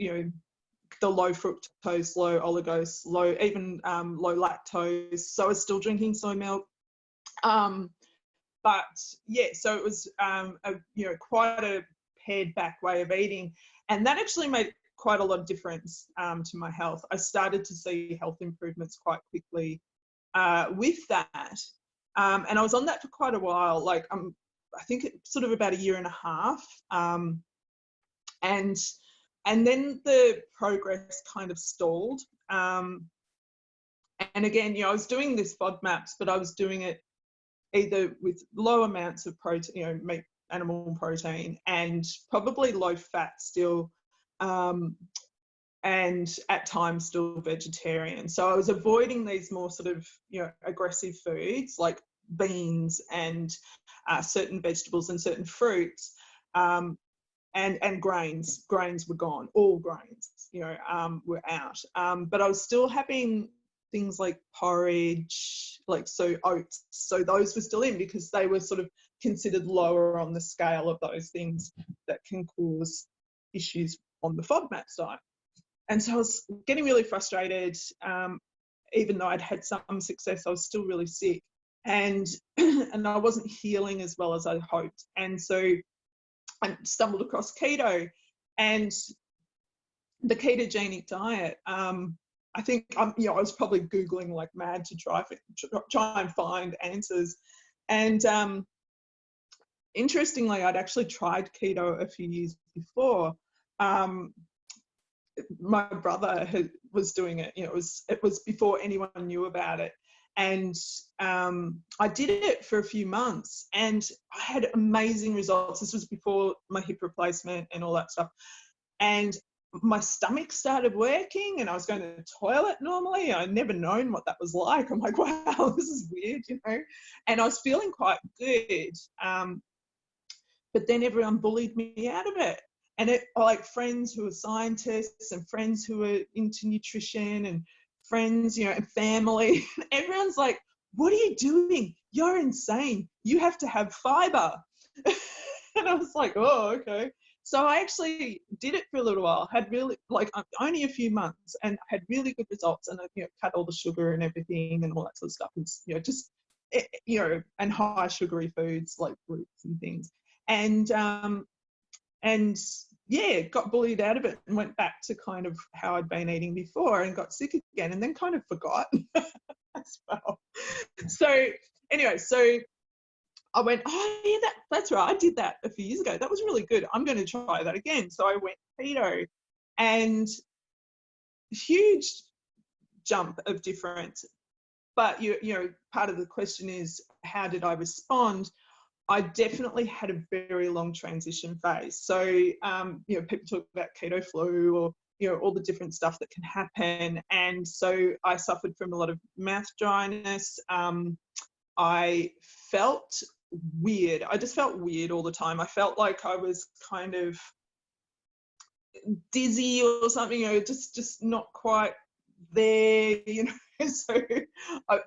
the low fructose, low oligose, low, even low lactose. So I was still drinking soy milk. But yeah, so it was, quite a pared back way of eating. And that actually made quite a lot of difference to my health. I started to see health improvements quite quickly with that. And I was on that for quite a while, like I think sort of about a year and a half. And then the progress kind of stalled. And again, I was doing this FODMAPs, but I was doing it either with low amounts of protein, meat, animal protein, and probably low fat still, and at times still vegetarian. So I was avoiding these more sort of, aggressive foods like beans and certain vegetables and certain fruits, and grains. Grains were gone. All grains, were out. But I was still having things like porridge, so oats. So those were still in because they were sort of considered lower on the scale of those things that can cause issues on the FODMAPs diet. And so I was getting really frustrated. Even though I'd had some success, I was still really sick, and I wasn't healing as well as I hoped. And so I stumbled across keto and the ketogenic diet. I think I was probably Googling like mad to try and find answers. And interestingly, I'd actually tried keto a few years before. My brother was doing it. It was before anyone knew about it. And I did it for a few months and I had amazing results. This was before my hip replacement and all that stuff. And my stomach started working and I was going to the toilet normally. I'd never known what that was like. I'm like, wow, this is weird, and I was feeling quite good. But then everyone bullied me out of it. And like friends who are scientists and friends who are into nutrition and friends, and family, everyone's like, what are you doing? You're insane. You have to have fiber. And I was like, oh, okay. So I actually did it for a little while, had really, only a few months, and had really good results, and I, cut all the sugar and everything and all that sort of stuff. And, and high sugary foods like fruits and things. And yeah, got bullied out of it and went back to kind of how I'd been eating before and got sick again and then kind of forgot as well. So anyway, so I went, oh yeah, that's right. I did that a few years ago. That was really good. I'm going to try that again. So I went keto, and huge jump of difference. But part of the question is, how did I respond? I definitely had a very long transition phase. So, people talk about keto flu or, all the different stuff that can happen. And so I suffered from a lot of mouth dryness. I felt weird. I just felt weird all the time. I felt like I was kind of dizzy or something, just not quite there, So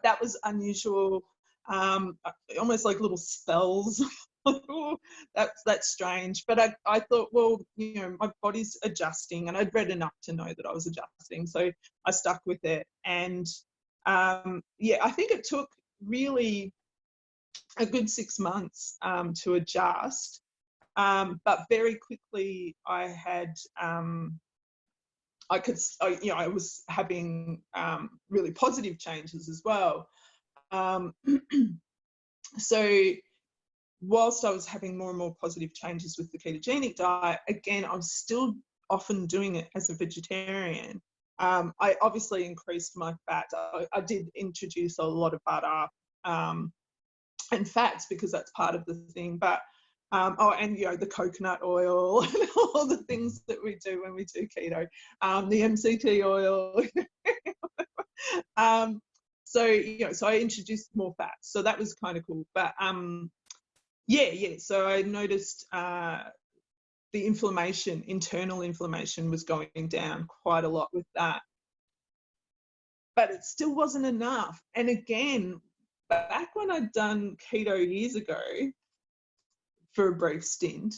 that was unusual. Almost like little spells. That's strange. But I thought, well, my body's adjusting, and I'd read enough to know that I was adjusting. So I stuck with it. And I think it took really a good 6 months to adjust. But very quickly I had, I was having really positive changes as well. So whilst I was having more and more positive changes with the ketogenic diet, again, I was still often doing it as a vegetarian. I obviously increased my fat. I did introduce a lot of butter and fats because that's part of the thing. But the coconut oil and all the things that we do when we do keto, the MCT oil. So I introduced more fats, so that was kind of cool. But so I noticed the internal inflammation was going down quite a lot with that. But it still wasn't enough. And again, back when I'd done keto years ago for a brief stint,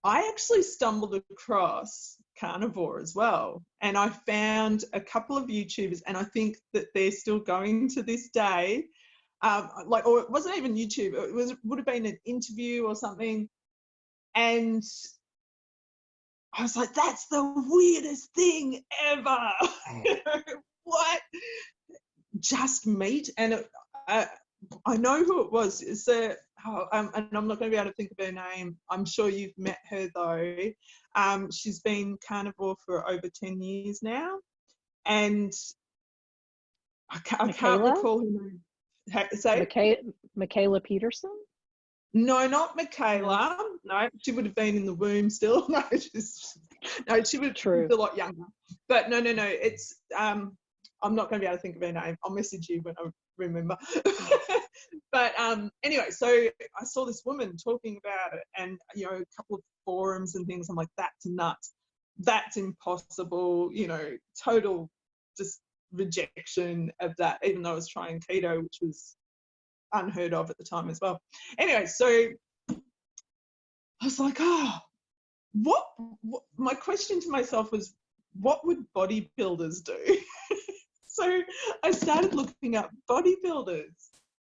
I actually stumbled across carnivore as well. And I found a couple of YouTubers, and I think that they're still going to this day. Or it wasn't even YouTube, would have been an interview or something. And I was like, that's the weirdest thing ever. What? Just meat? And I know who it was. It's and I'm not going to be able to think of her name. I'm sure you've met her though. She's been carnivore for over 10 years now, and I can't recall her name. Say Michaela Peterson? No, not Michaela. No, she would have been in the womb still. No, she would be a lot younger. But no. It's I'm not going to be able to think of her name. I'll message you when I remember. But anyway, so I saw this woman talking about it, and a couple of forums and things. I'm like, that's nuts. That's impossible. Total just rejection of that. Even though I was trying keto, which was unheard of at the time as well. Anyway, so I was like, what my question to myself was, what would bodybuilders do? So I started looking up bodybuilders.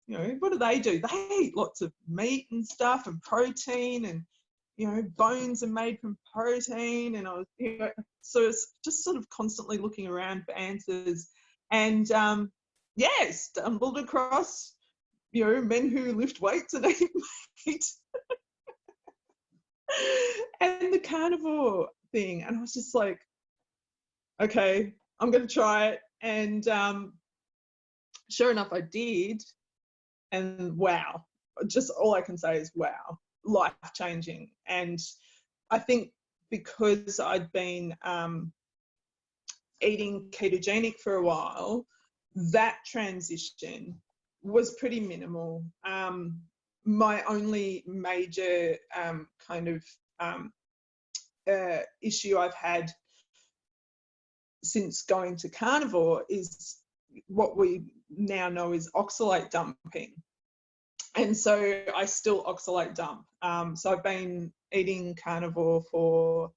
What do? They eat lots of meat and stuff and protein, and bones are made from protein. And I was, so it's just sort of constantly looking around for answers, and stumbled across men who lift weights and eat meat. And the carnivore thing. And I was just like, okay, I'm going to try it. And sure enough, I did. And wow, just all I can say is wow, life-changing. And I think because I'd been eating ketogenic for a while, that transition was pretty minimal. My only major issue I've had since going to carnivore is what we now know is oxalate dumping. And so I still oxalate dump. So I've been eating carnivore for,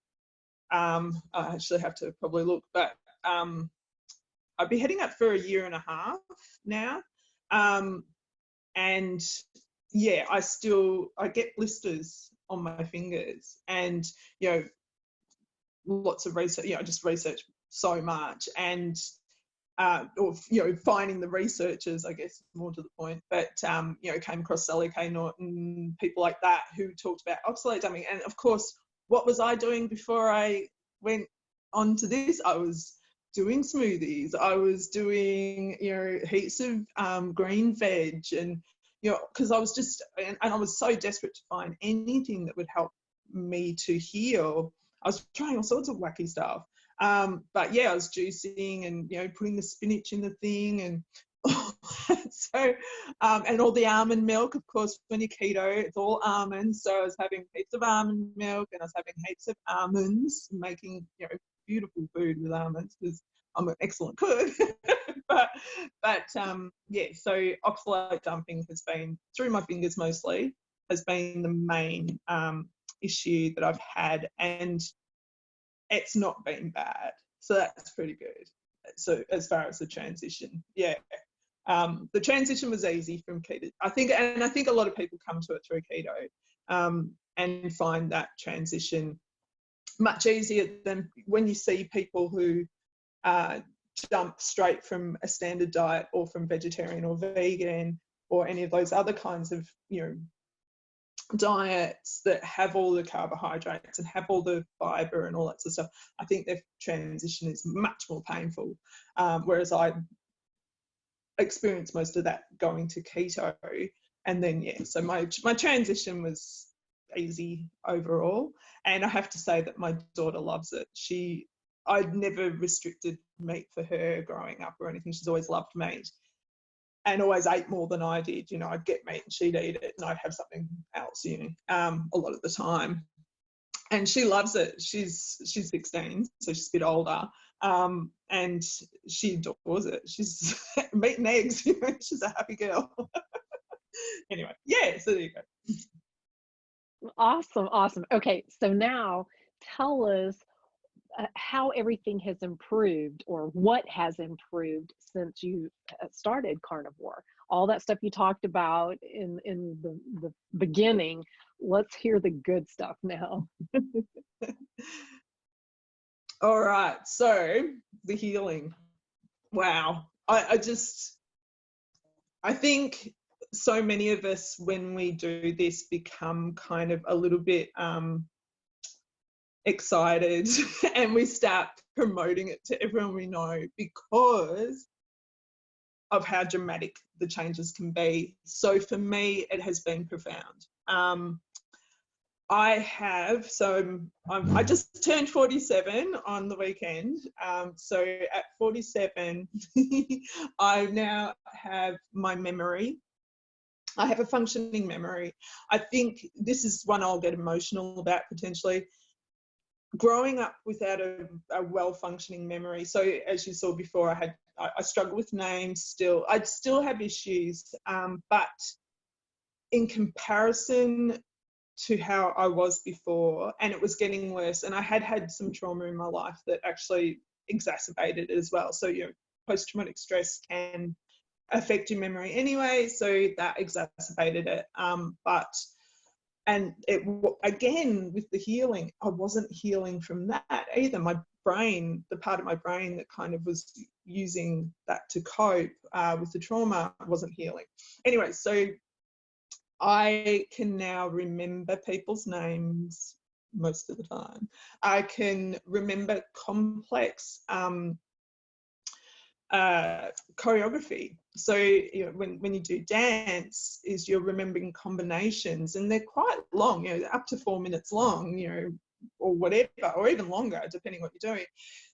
I actually have to probably look, but I've been heading up for 1.5 years now. And yeah, I get blisters on my fingers, and, lots of research, I just research so much, and, finding the researchers, I guess, more to the point, but, came across Sally K. Norton, people like that who talked about oxalate dumping. And of course, what was I doing before I went on to this? I was doing smoothies. I was doing, heaps of green veg, and, because I was just, and I was so desperate to find anything that would help me to heal. I was trying all sorts of wacky stuff. But yeah, I was juicing and, putting the spinach in the thing, and so, and all the almond milk, of course, when you're keto, it's all almonds. So I was having heaps of almond milk, and I was having heaps of almonds, making, beautiful food with almonds, because I'm an excellent cook. but yeah, so oxalate dumping has been, through my fingers mostly, has been the main issue that I've had, and it's not been bad. So that's pretty good. So as far as the transition, yeah. The transition was easy from keto. I think a lot of people come to it through keto, and find that transition much easier than when you see people who jump straight from a standard diet, or from vegetarian or vegan, or any of those other kinds of, diets that have all the carbohydrates and have all the fiber and all that sort of stuff. I think their transition is much more painful, whereas I experienced most of that going to keto. And then, yeah, so my transition was easy overall. And I have to say that my daughter loves it. I'd never restricted meat for her growing up or anything. She's always loved meat, and always ate more than I did. I'd get meat and she'd eat it, and I'd have something else, a lot of the time. And she loves it. She's 16, so she's a bit older, and she adores it. She's meat and eggs. She's a happy girl. Anyway, yeah. So there you go. Awesome. Okay, so now tell us how everything has improved, or what has improved since you started Carnivore. All that stuff you talked about in the beginning. Let's hear the good stuff now. All right, so the healing. Wow. I think so many of us, when we do this, become kind of a little bit excited and we start promoting it to everyone we know because of how dramatic the changes can be. So for me, it has been profound. I just turned 47 on the weekend. So at 47, I now have my memory. I have a functioning memory. I think this is one I'll get emotional about potentially. Growing up without a well-functioning memory. So as you saw before, I struggle with names still. I still have issues, but in comparison to how I was before, and it was getting worse, and I had some trauma in my life that actually exacerbated it as well. So, post-traumatic stress can affect your memory anyway, so that exacerbated it. And again, with the healing, I wasn't healing from that either. My brain, the part of my brain that kind of was using that to cope with the trauma, wasn't healing. Anyway, so I can now remember people's names most of the time. I can remember complex choreography. So when you do dance, you're remembering combinations, and they're quite long, up to 4 minutes long, or whatever, or even longer, depending what you're doing.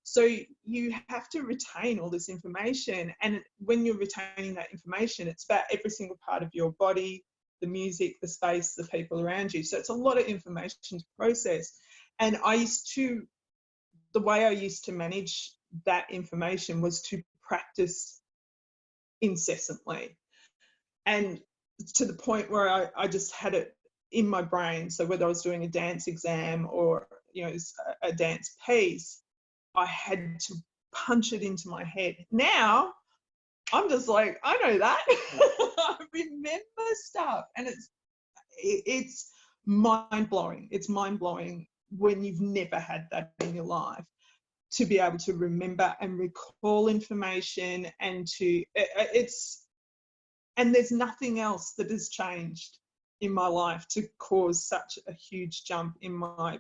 So you have to retain all this information, and when you're retaining that information, it's about every single part of your body, the music, the space, the people around you. So it's a lot of information to process. And the way I used to manage that information was to practice incessantly, and to the point where I just had it in my brain. So whether I was doing a dance exam or a dance piece, I had to punch it into my head. Now I'm just like, I know that. I remember stuff, and it's mind-blowing. It's mind-blowing when you've never had that in your life, to be able to remember and recall information, and and there's nothing else that has changed in my life to cause such a huge jump in my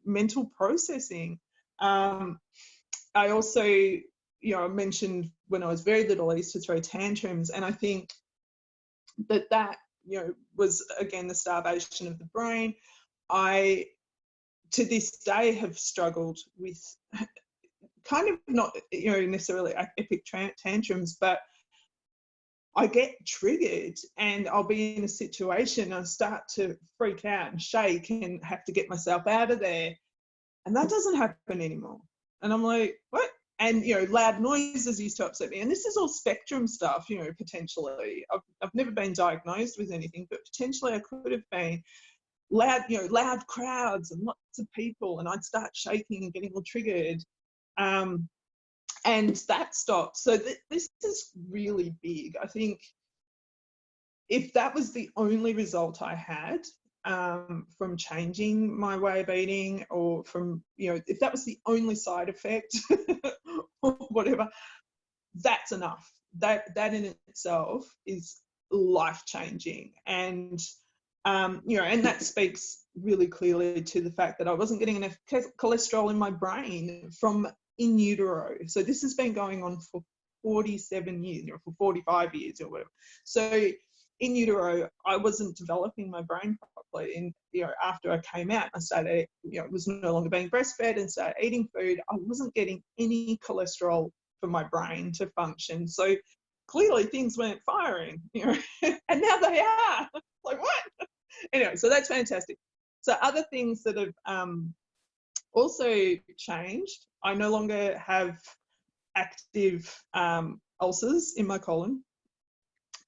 mental processing. I also, I mentioned when I was very little, I used to throw tantrums, and I think that was, again, the starvation of the brain. I, to this day, have struggled with kind of not, necessarily epic tantrums, but I get triggered and I'll be in a situation, I start to freak out and shake and have to get myself out of there. And that doesn't happen anymore. And I'm like, what? And, loud noises used to upset me. And this is all spectrum stuff, potentially. I've never been diagnosed with anything, but potentially I could have been. Loud crowds and lots of people, and I'd start shaking and getting all triggered. And that stopped. So this is really big. I think if that was the only result I had from changing my way of eating, or from, if that was the only side effect or whatever, that's enough. That in itself is life-changing. And, and that speaks really clearly to the fact that I wasn't getting enough cholesterol in my brain from in utero. So this has been going on for 47 years, for 45 years or whatever. So in utero, I wasn't developing my brain properly. And, after I came out, I started, was no longer being breastfed and started eating food. I wasn't getting any cholesterol for my brain to function. So clearly things weren't firing, and now they are. Like, what? Anyway, so that's fantastic. So other things that have also changed, I no longer have active ulcers in my colon.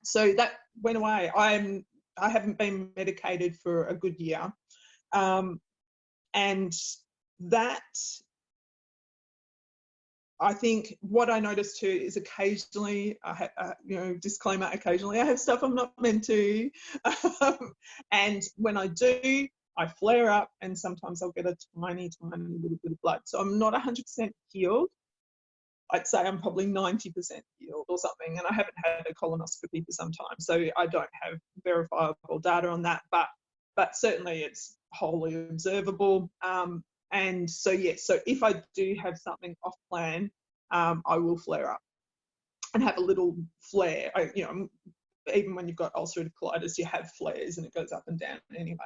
So that went away. I haven't been medicated for a good year. And that I think what I notice too is occasionally, disclaimer, occasionally I have stuff I'm not meant to. And when I do, I flare up and sometimes I'll get a tiny, tiny little bit of blood. So I'm not 100% healed. I'd say I'm probably 90% healed or something. And I haven't had a colonoscopy for some time. So I don't have verifiable data on that, but certainly it's wholly observable. And so, yes, so if I do have something off plan, I will flare up and have a little flare. Even when you've got ulcerative colitis, you have flares and it goes up and down anyway.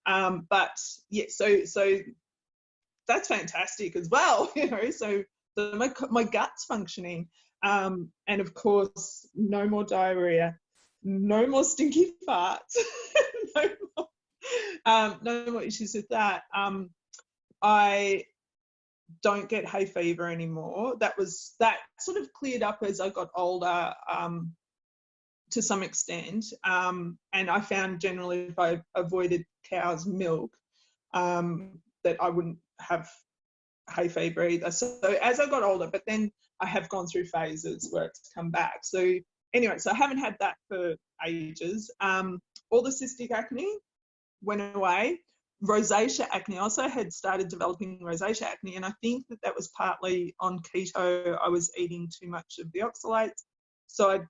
But yeah, so that's fantastic as well, so my gut's functioning. And of course, no more diarrhea, no more stinky farts, no more issues with that. I don't get hay fever anymore. That sort of cleared up as I got older, to some extent. And I found generally if I avoided cow's milk, that I wouldn't have hay fever either. So as I got older, but then I have gone through phases where it's come back. So anyway, so I haven't had that for ages. All the cystic acne went away. Rosacea acne, I also had started developing rosacea acne, and I think that was partly on keto. I was eating too much of the oxalates, so I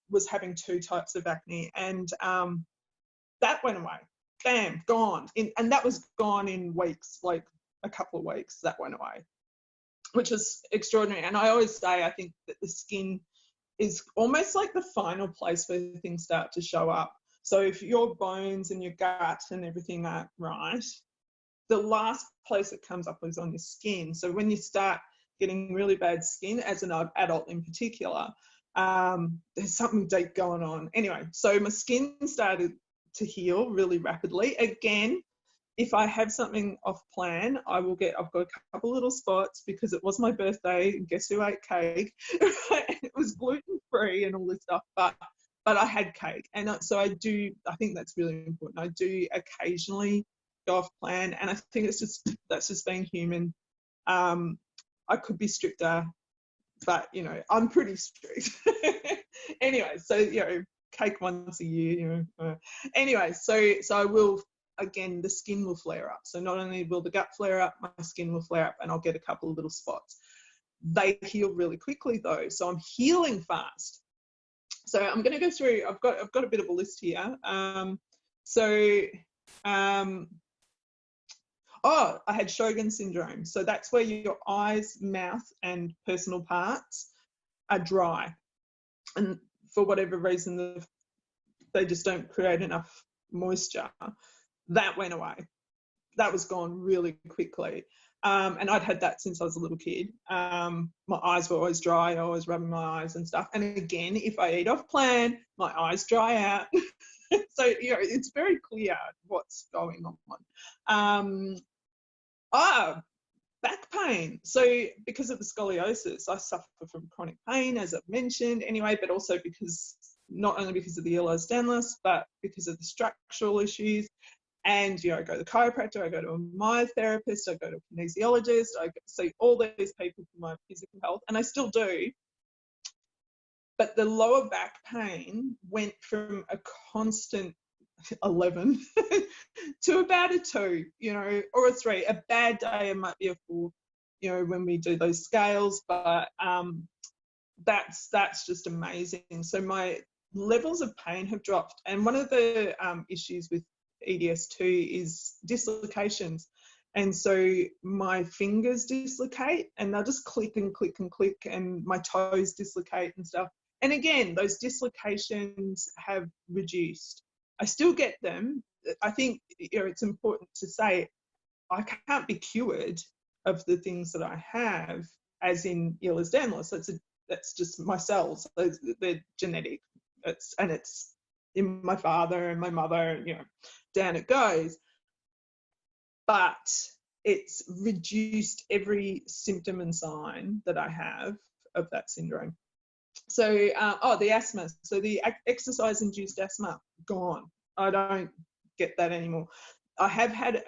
was having 2 types of acne, and that went away. Bam, gone. And that was gone in weeks, like a couple of weeks, that went away, which is extraordinary. And I always say, I think that the skin is almost like the final place where things start to show up. So if your bones and your gut and everything aren't right, the last place it comes up is on your skin. So when you start getting really bad skin, as an adult in particular, there's something deep going on. Anyway, so my skin started to heal really rapidly. Again, if I have something off plan, I've got a couple little spots because it was my birthday. Guess who ate cake? It was gluten-free and all this stuff, but I had cake. And so I think that's really important. I do occasionally go off plan, and I think that's just being human. I could be stricter, but I'm pretty strict. Anyway, so cake once a year. Anyway, so I will. Again, the skin will flare up. So not only will the gut flare up, my skin will flare up, and I'll get a couple of little spots. They heal really quickly though, so I'm healing fast. So I'm going to go through. I've got a bit of a list here. I had Sjogren's syndrome. So that's where your eyes, mouth, and personal parts are dry, and for whatever reason, they just don't create enough moisture. That went away. That was gone really quickly. And I'd had that since I was a little kid. My eyes were always dry, always rubbing my eyes and stuff. And again, if I eat off plan, my eyes dry out. So, it's very clear what's going on. Back pain. So because of the scoliosis, I suffer from chronic pain, as I've mentioned anyway, but also not only because of the Ehlers-Danlos, but because of the structural issues. And I go to the chiropractor, I go to a myotherapist, I go to a kinesiologist, I see all these people for my physical health, and I still do. But the lower back pain went from a constant 11 to about a 2, or a 3. A bad day, it might be a 4, when we do those scales. But that's just amazing. So my levels of pain have dropped, and one of the issues with EDS2 is dislocations, and so my fingers dislocate and they'll just click and click and click, and my toes dislocate and stuff. And again, those dislocations have reduced. I still get them. I think it's important to say I can't be cured of the things that I have, as in Ehlers-Danlos. That's just my cells. They're genetic. It's in my father and my mother, down it goes. But it's reduced every symptom and sign that I have of that syndrome. So, the asthma. So the exercise-induced asthma, gone. I don't get that anymore. I have had,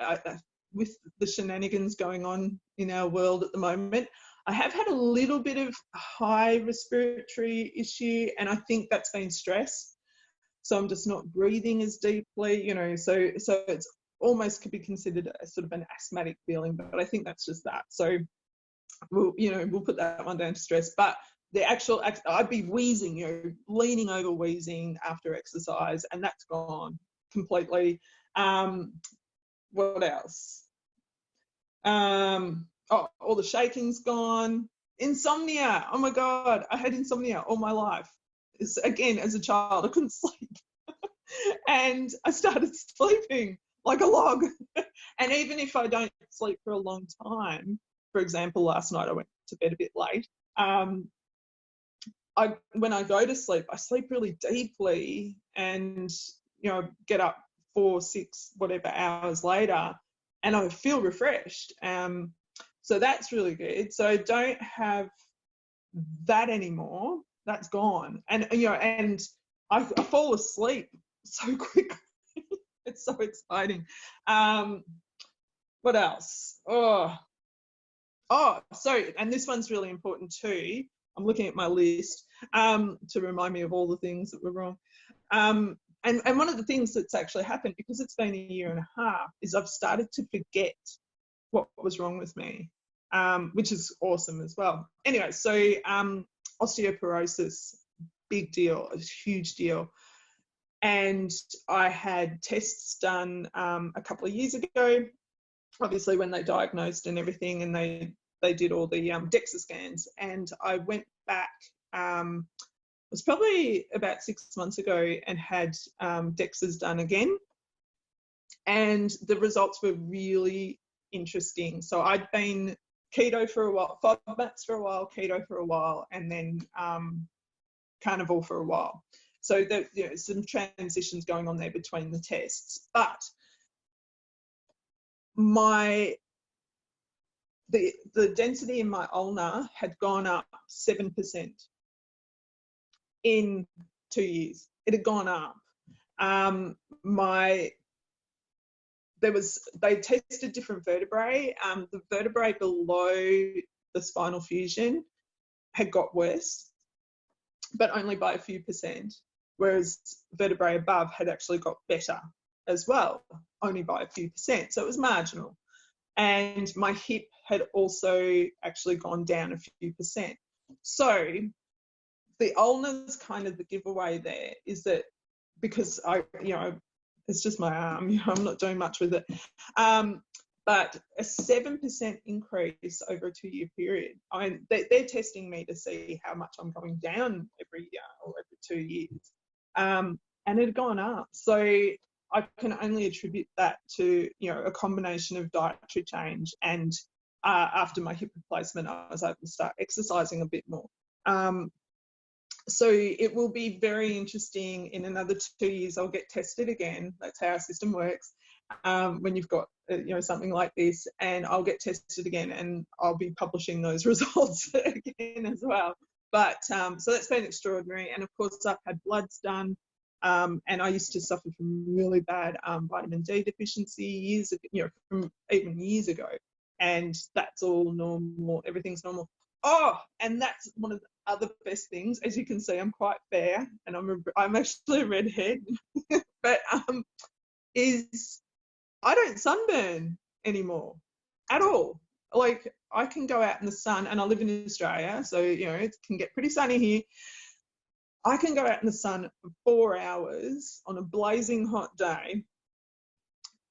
with the shenanigans going on in our world at the moment, I have had a little bit of high respiratory issue, and I think that's been stress. So I'm just not breathing as deeply, you know, so it's almost could be considered a sort of an asthmatic feeling, but I think that's just that. So we'll put that one down to stress. But the actual, I'd be wheezing, you know, leaning over wheezing after exercise, and that's gone completely. What else? All the shaking's gone. Insomnia. Oh my God, I had insomnia all my life. Again, as a child, I couldn't sleep. And I started sleeping like a log. And even if I don't sleep for a long time, for example, last night I went to bed a bit late. When I go to sleep, I sleep really deeply, and you know, get up 4, 6, whatever hours later, and I feel refreshed. So that's really good. So I don't have that anymore. That's gone. And you know, and I fall asleep so quickly. It's so exciting. What else? Oh, so, and this one's really important too. I'm looking at my list to remind me of all the things that were wrong. And one of the things that's actually happened, because it's been a year and a half, is I've started to forget what was wrong with me, which is awesome as well. Anyway, so osteoporosis, big deal, a huge deal. And I had tests done a couple of years ago, obviously when they diagnosed and everything, and they did all the DEXA scans. And I went back, it was probably about 6 months ago, and had DEXAs done again. And the results were really interesting. So I'd been keto for a while, FODMAPs for a while, keto for a while, and then carnivore for a while. So there, you know, some transitions going on there between the tests. But the density in my ulna had gone up 7% in 2 years. It had gone up. They tested different vertebrae. The vertebrae below the spinal fusion had got worse, but only by a few percent, whereas vertebrae above had actually got better as well, only by a few percent. So it was marginal. And my hip had also actually gone down a few percent. So the ulna's kind of the giveaway there, is that because it's just my arm, I'm not doing much with it. But a 7% increase over a 2-year period. I mean, they're testing me to see how much I'm going down every year or every 2 years. And it had gone up. So I can only attribute that to, you know, a combination of dietary change, and after my hip replacement, I was able to start exercising a bit more. So it will be very interesting. In another 2 years, I'll get tested again. That's how our system works. When you've got, something like this, and I'll get tested again, and I'll be publishing those results again as well. But so that's been extraordinary. And of course, I've had bloods done. And I used to suffer from really bad vitamin D deficiency from even years ago. And that's all normal. Everything's normal. Oh, and that's one of the other best things. As you can see, I'm quite fair, and I'm actually a redhead. But is I don't sunburn anymore at all. Like, I can go out in the sun, and I live in Australia, so it can get pretty sunny here. I can go out in the sun for 4 hours on a blazing hot day,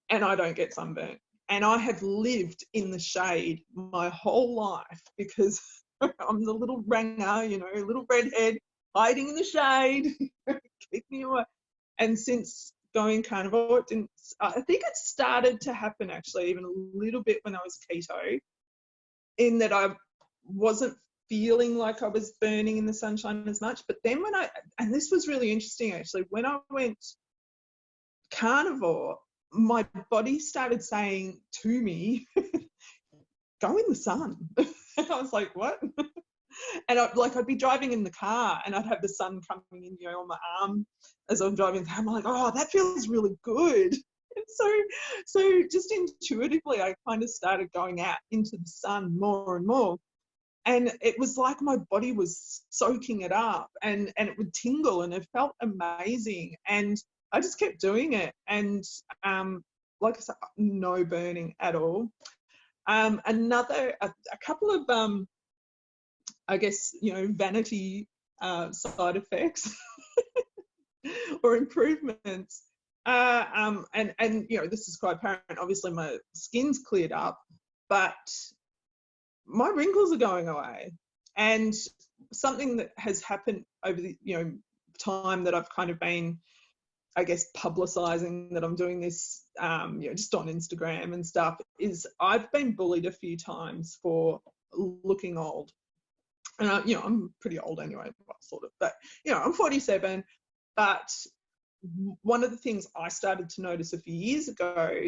and I don't get sunburnt. And I have lived in the shade my whole life because I'm the little ranger, little redhead hiding in the shade, keep me away. And since going carnivore, I think it started to happen actually even a little bit when I was keto, in that I wasn't feeling like I was burning in the sunshine as much. But then and this was really interesting actually, when I went carnivore, my body started saying to me, go in the sun. And I was like, what? And I'd be driving in the car, and I'd have the sun coming in, on my arm as I'm driving. I'm like, oh, that feels really good. And so just intuitively, I kind of started going out into the sun more and more. And it was like my body was soaking it up, and it would tingle, and it felt amazing. And I just kept doing it. And like I said, no burning at all. A couple of, I guess, vanity side effects or improvements. And this is quite apparent. Obviously, my skin's cleared up, but my wrinkles are going away. And something that has happened over the time that I've kind of been, I guess, publicizing that I'm doing this, just on Instagram and stuff, is I've been bullied a few times for looking old. And I'm pretty old anyway, sort of, but I'm 47. But one of the things I started to notice a few years ago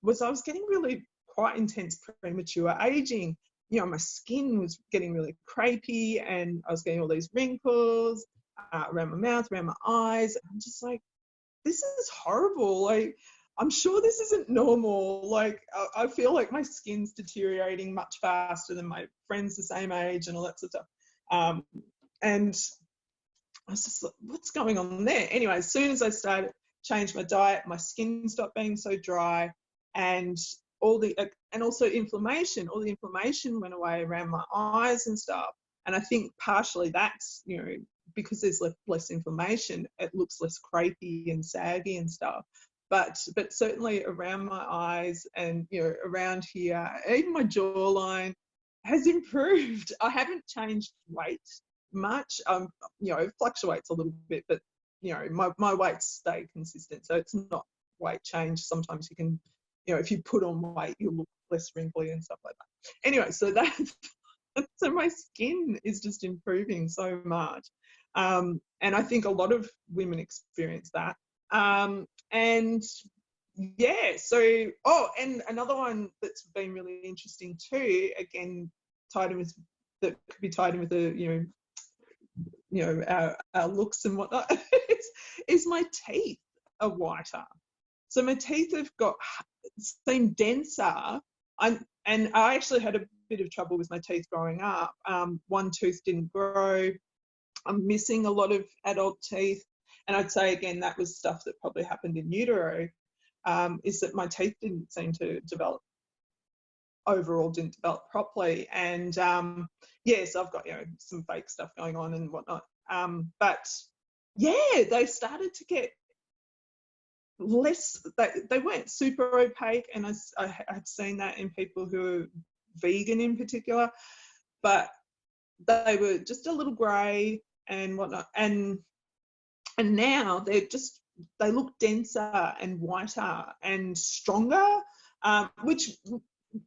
was I was getting really quite intense premature aging. My skin was getting really crepey, and I was getting all these wrinkles around my mouth, around my eyes. I'm just like, this is horrible. Like, I'm sure this isn't normal. Like, I feel like my skin's deteriorating much faster than my friends the same age and all that sort of stuff. And I was just like, what's going on there? Anyway, as soon as I started change my diet, my skin stopped being so dry, and also inflammation. All the inflammation went away around my eyes and stuff. And I think partially that's, because there's less inflammation, it looks less crepey and saggy and stuff. But certainly around my eyes and, around here, even my jawline has improved. I haven't changed weight much. It fluctuates a little bit, but, my weights stay consistent. So it's not weight change. Sometimes you can, if you put on weight, you'll look less wrinkly and stuff like that. Anyway, so so my skin is just improving so much. And I think a lot of women experience that. And yeah, so, and another one that's been really interesting too, again, that could be tied in with the, our looks and whatnot, is my teeth are whiter. So my teeth have seem denser. And I actually had a bit of trouble with my teeth growing up. One tooth didn't grow. I'm missing a lot of adult teeth. And I'd say, again, that was stuff that probably happened in utero, is that my teeth didn't seem to develop properly. And yes, I've got, some fake stuff going on and whatnot. But yeah, they started to get less, they weren't super opaque. And I've seen that in people who are vegan in particular, but they were just a little grey and whatnot. And now they look denser and whiter and stronger, which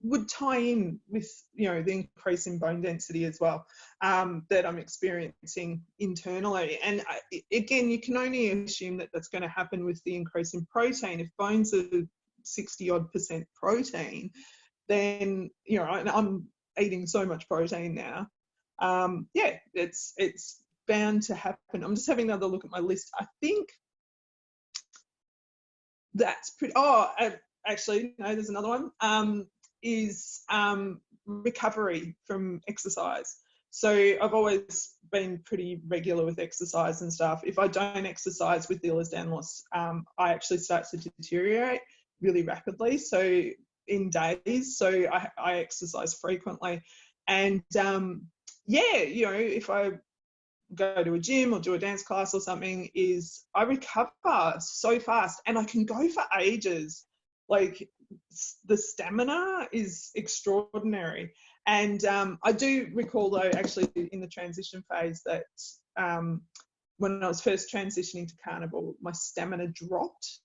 would tie in with, the increase in bone density as well, that I'm experiencing internally. And again, you can only assume that that's going to happen with the increase in protein. If bones are 60-odd% protein, then, I'm eating so much protein now. Yeah, it's bound to happen. I'm just having another look at my list. I think that's pretty. Actually, no, there's another one. Is recovery from exercise. So I've always been pretty regular with exercise and stuff. If I don't exercise with the Ehlers-Danlos, I actually start to deteriorate really rapidly. So in days, so I exercise frequently. And if I go to a gym or do a dance class or something, is I recover so fast, and I can go for ages. Like, the stamina is extraordinary. And I do recall, though, actually in the transition phase, that when I was first transitioning to carnivore, my stamina dropped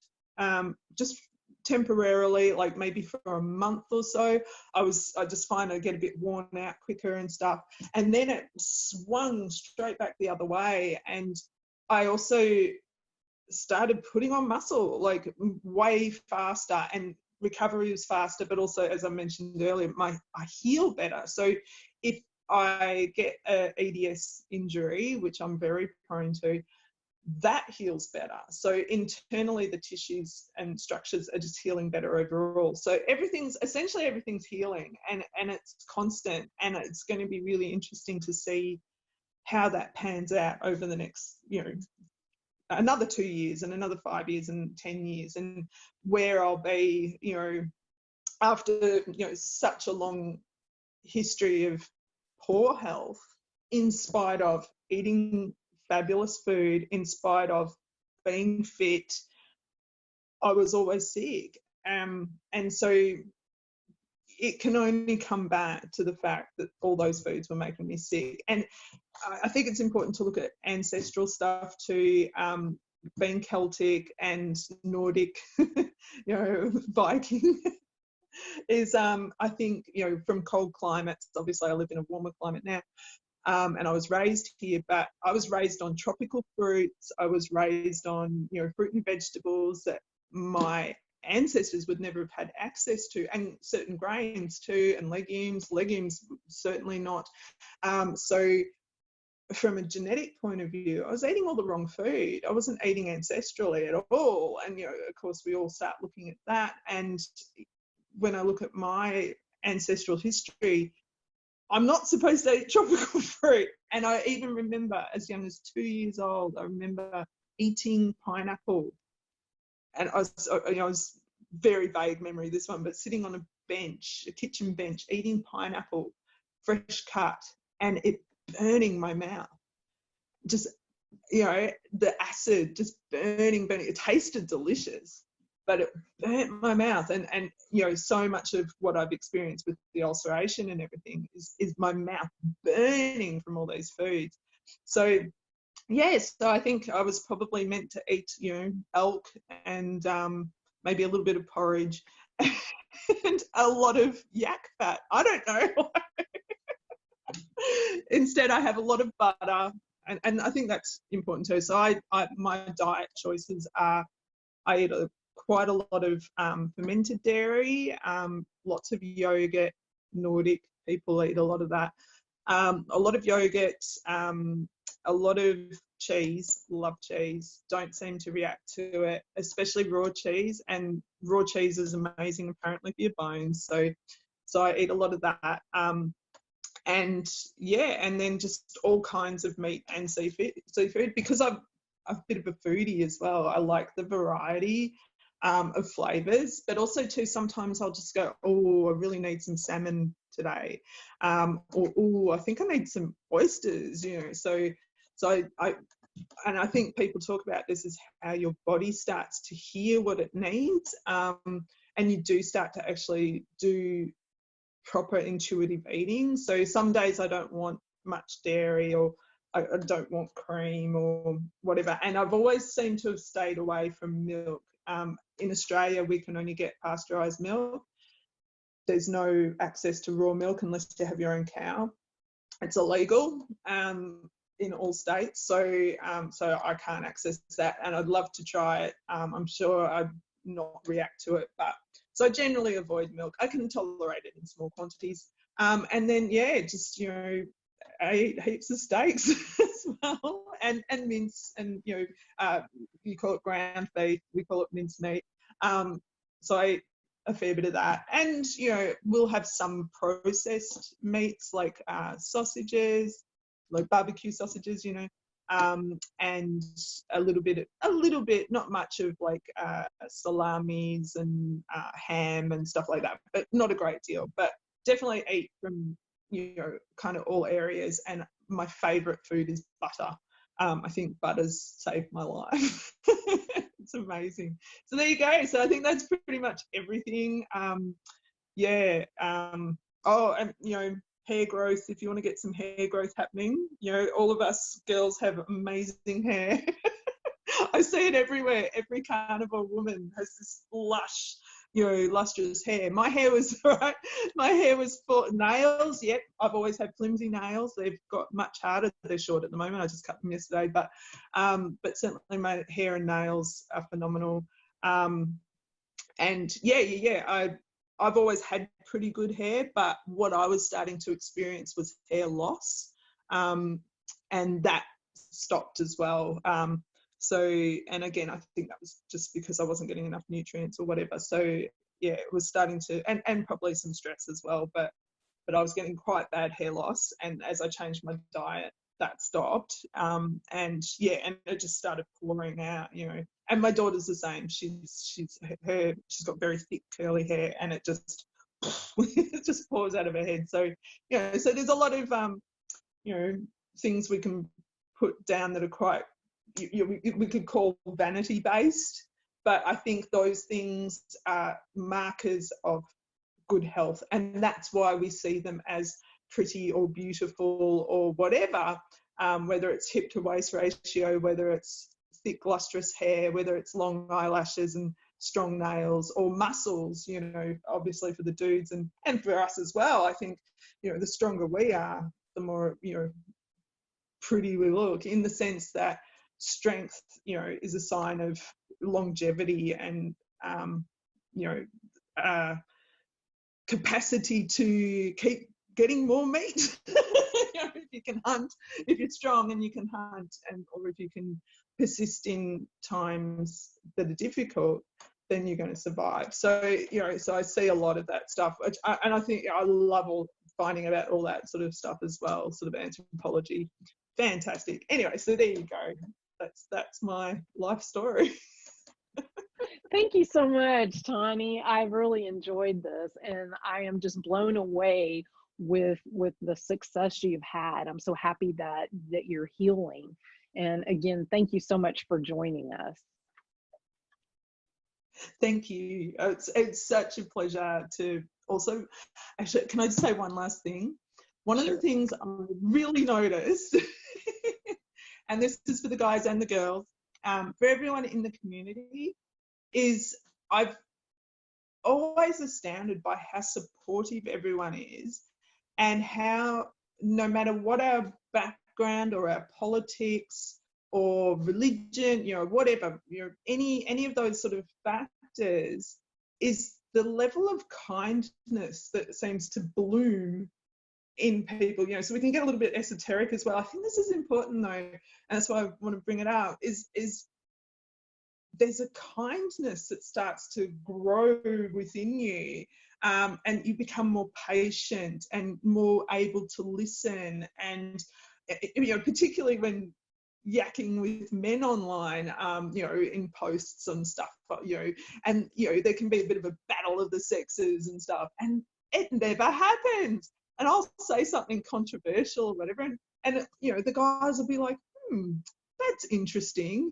just temporarily, like maybe for a month or so. I just find I get a bit worn out quicker and stuff. And then it swung straight back the other way. And I also started putting on muscle, like, way faster, and recovery was faster, but also, as I mentioned earlier, I heal better. So if I get a EDS injury, which I'm very prone to, that heals better. So internally, the tissues and structures are just healing better overall. So essentially everything's healing, and it's constant, and it's going to be really interesting to see how that pans out over the next, another 2 years and another 5 years and 10 years, and where I'll be, after, such a long history of poor health, in spite of eating fabulous food, in spite of being fit. I was always sick. And so it can only come back to the fact that all those foods were making me sick. And I think it's important to look at ancestral stuff too, being Celtic and Nordic, Viking. Is I think, from cold climates, obviously I live in a warmer climate now, and I was raised here, but I was raised on tropical fruits. I was raised on, fruit and vegetables that my ancestors would never have had access to, and certain grains too, and legumes certainly not. So from a genetic point of view, I was eating all the wrong food. I wasn't eating ancestrally at all. And, of course, we all start looking at that. And when I look at my ancestral history, I'm not supposed to eat tropical fruit. And I even remember, as young as 2 years old, I remember eating pineapple. And I was very vague memory, this one, but sitting on a kitchen bench, eating pineapple, fresh cut, and it burning my mouth. Just, the acid just burning. It tasted delicious, but it burnt my mouth. And so much of what I've experienced with the ulceration and everything is my mouth burning from all these foods. So, yes, so I think I was probably meant to eat, elk and maybe a little bit of porridge and a lot of yak fat. I don't know. Instead, I have a lot of butter, and I think that's important too. So my diet choices are, I eat quite a lot of fermented dairy, lots of yogurt. Nordic people eat a lot of that. A lot of yogurt, a lot of cheese. Love cheese. Don't seem to react to it, especially raw cheese. And raw cheese is amazing, apparently, for your bones. So I eat a lot of that. And then just all kinds of meat and seafood, because I'm a bit of a foodie as well. I like the variety of flavours, but also too, sometimes I'll just go, oh, I really need some salmon today, or oh, I think I need some oysters, So I think people talk about this as how your body starts to hear what it needs, and you do start to actually do proper intuitive eating. So some days I don't want much dairy, or I don't want cream or whatever. And I've always seemed to have stayed away from milk. In Australia, we can only get pasteurised milk. There's no access to raw milk unless you have your own cow. It's illegal in all states. So I can't access that, and I'd love to try it. I'm sure I'd not react to it, but so I generally avoid milk. I can tolerate it in small quantities. And then, just, I eat heaps of steaks as well, and mince, and, you call it ground beef, we call it mince meat. So I eat a fair bit of that. And, we'll have some processed meats like sausages, like barbecue sausages, and a little bit, not much of like salamis and ham and stuff like that, but not a great deal. But definitely eat from, kind of all areas. And my favourite food is butter. I think butter's saved my life. It's amazing. So there you go. So I think that's pretty much everything. Oh, and hair growth, if you want to get some hair growth happening, all of us girls have amazing hair. I see it everywhere. Every carnivore woman has this lush, lustrous hair. My hair was right. My hair was for nails. Yep, I've always had flimsy nails. They've got much harder. They're short at the moment. I just cut them yesterday, but certainly my hair and nails are phenomenal. And I've always had pretty good hair, but what I was starting to experience was hair loss, and that stopped as well. So, and again, I think that was just because I wasn't getting enough nutrients or whatever. So yeah, it was starting to, and probably some stress as well, but I was getting quite bad hair loss. And as I changed my diet, that stopped. And yeah, and it just started pouring out, you know. And my daughter's the same. She's got very thick curly hair, and it just it just pours out of her head. So you know, so there's a lot of you know, things we can put down that are quite we could call vanity based, but I think those things are markers of good health, and that's why we see them as pretty or beautiful or whatever, whether it's hip to waist ratio, whether it's thick lustrous hair, whether it's long eyelashes and strong nails, or muscles, you know, obviously for the dudes and for us as well. I think, you know, the stronger we are, the more, you know, pretty we look, in the sense that strength, you know, is a sign of longevity and you know, capacity to keep getting more meat. You know, if you can hunt, if you're strong and you can hunt, and or if you can persist in times that are difficult, then you're going to survive. So you know, so I see a lot of that stuff, and I think I love finding about all that sort of stuff as well, sort of anthropology. Fantastic. Anyway, so there you go. That's my life story. Thank you so much, Tani. I've really enjoyed this, and I am just blown away with the success you've had. I'm so happy that you're healing. And again, thank you so much for joining us. Thank you. It's such a pleasure to also, actually, can I just say one last thing? One Sure. of the things I really noticed, and this is for the guys and the girls, for everyone in the community, is I've always astounded by how supportive everyone is, and how no matter what our background or our politics or religion, you know, whatever, you know, any of those sort of factors, is the level of kindness that seems to bloom in people, you know. So we can get a little bit esoteric as well. I think this is important though, and that's why I want to bring it up, is there's a kindness that starts to grow within you, and you become more patient and more able to listen, and you know, particularly when yakking with men online, you know, in posts and stuff, you know, and you know, there can be a bit of a battle of the sexes and stuff, and it never happens. And I'll say something controversial or whatever, and you know, the guys will be like, that's interesting.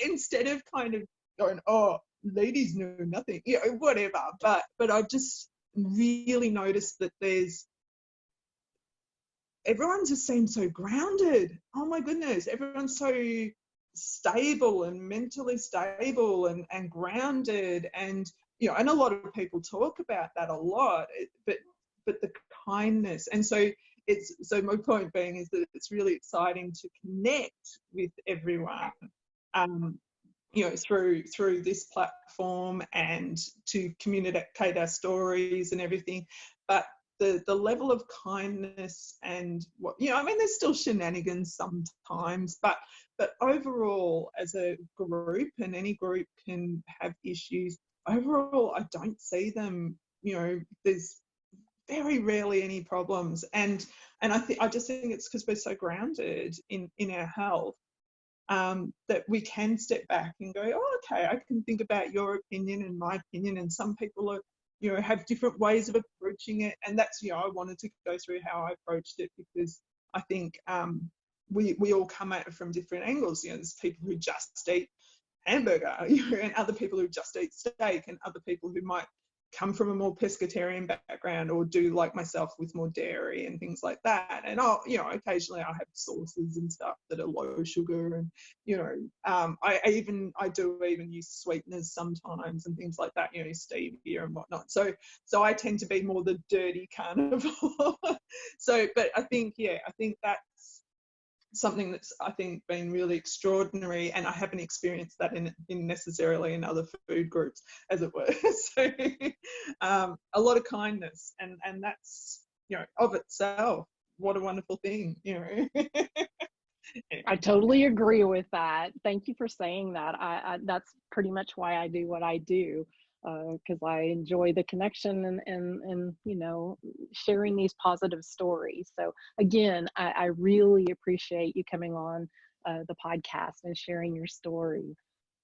Instead of kind of going, oh, ladies know nothing, you know, whatever. But I've just really noticed that everyone just seems so grounded. Oh my goodness, everyone's so stable and mentally stable and grounded, and you know, and a lot of people talk about that a lot, but the kindness. And so my point being is that it's really exciting to connect with everyone, you know, through this platform, and to communicate our stories and everything. But the level of kindness and what, you know, I mean, there's still shenanigans sometimes, but overall, as a group, and any group can have issues, overall I don't see them, you know, there's very rarely any problems. And I just think it's because we're so grounded in our health, that we can step back and go, oh, okay, I can think about your opinion and my opinion, and some people are, you know, have different ways of approaching it. And that's, you know, I wanted to go through how I approached it, because I think we all come at it from different angles. You know, there's people who just eat hamburger, you know, and other people who just eat steak, and other people who might come from a more pescatarian background, or do like myself with more dairy and things like that. And I'll, you know, occasionally I have sauces and stuff that are low sugar, and you know, I do even use sweeteners sometimes and things like that, you know, stevia and whatnot. So I tend to be more the dirty carnivore. So, but I think that's something that's, I think, been really extraordinary, and I haven't experienced that in necessarily in other food groups, as it were. So a lot of kindness, and that's, you know, of itself, what a wonderful thing, you know. I totally agree with that. Thank you for saying that. That's pretty much why I do what I do, because I enjoy the connection and sharing these positive stories. So again, I really appreciate you coming on the podcast and sharing your story.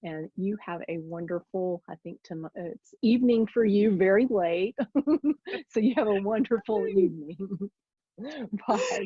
And you have a wonderful, I think it's evening for you, very late. So you have a wonderful evening. Bye.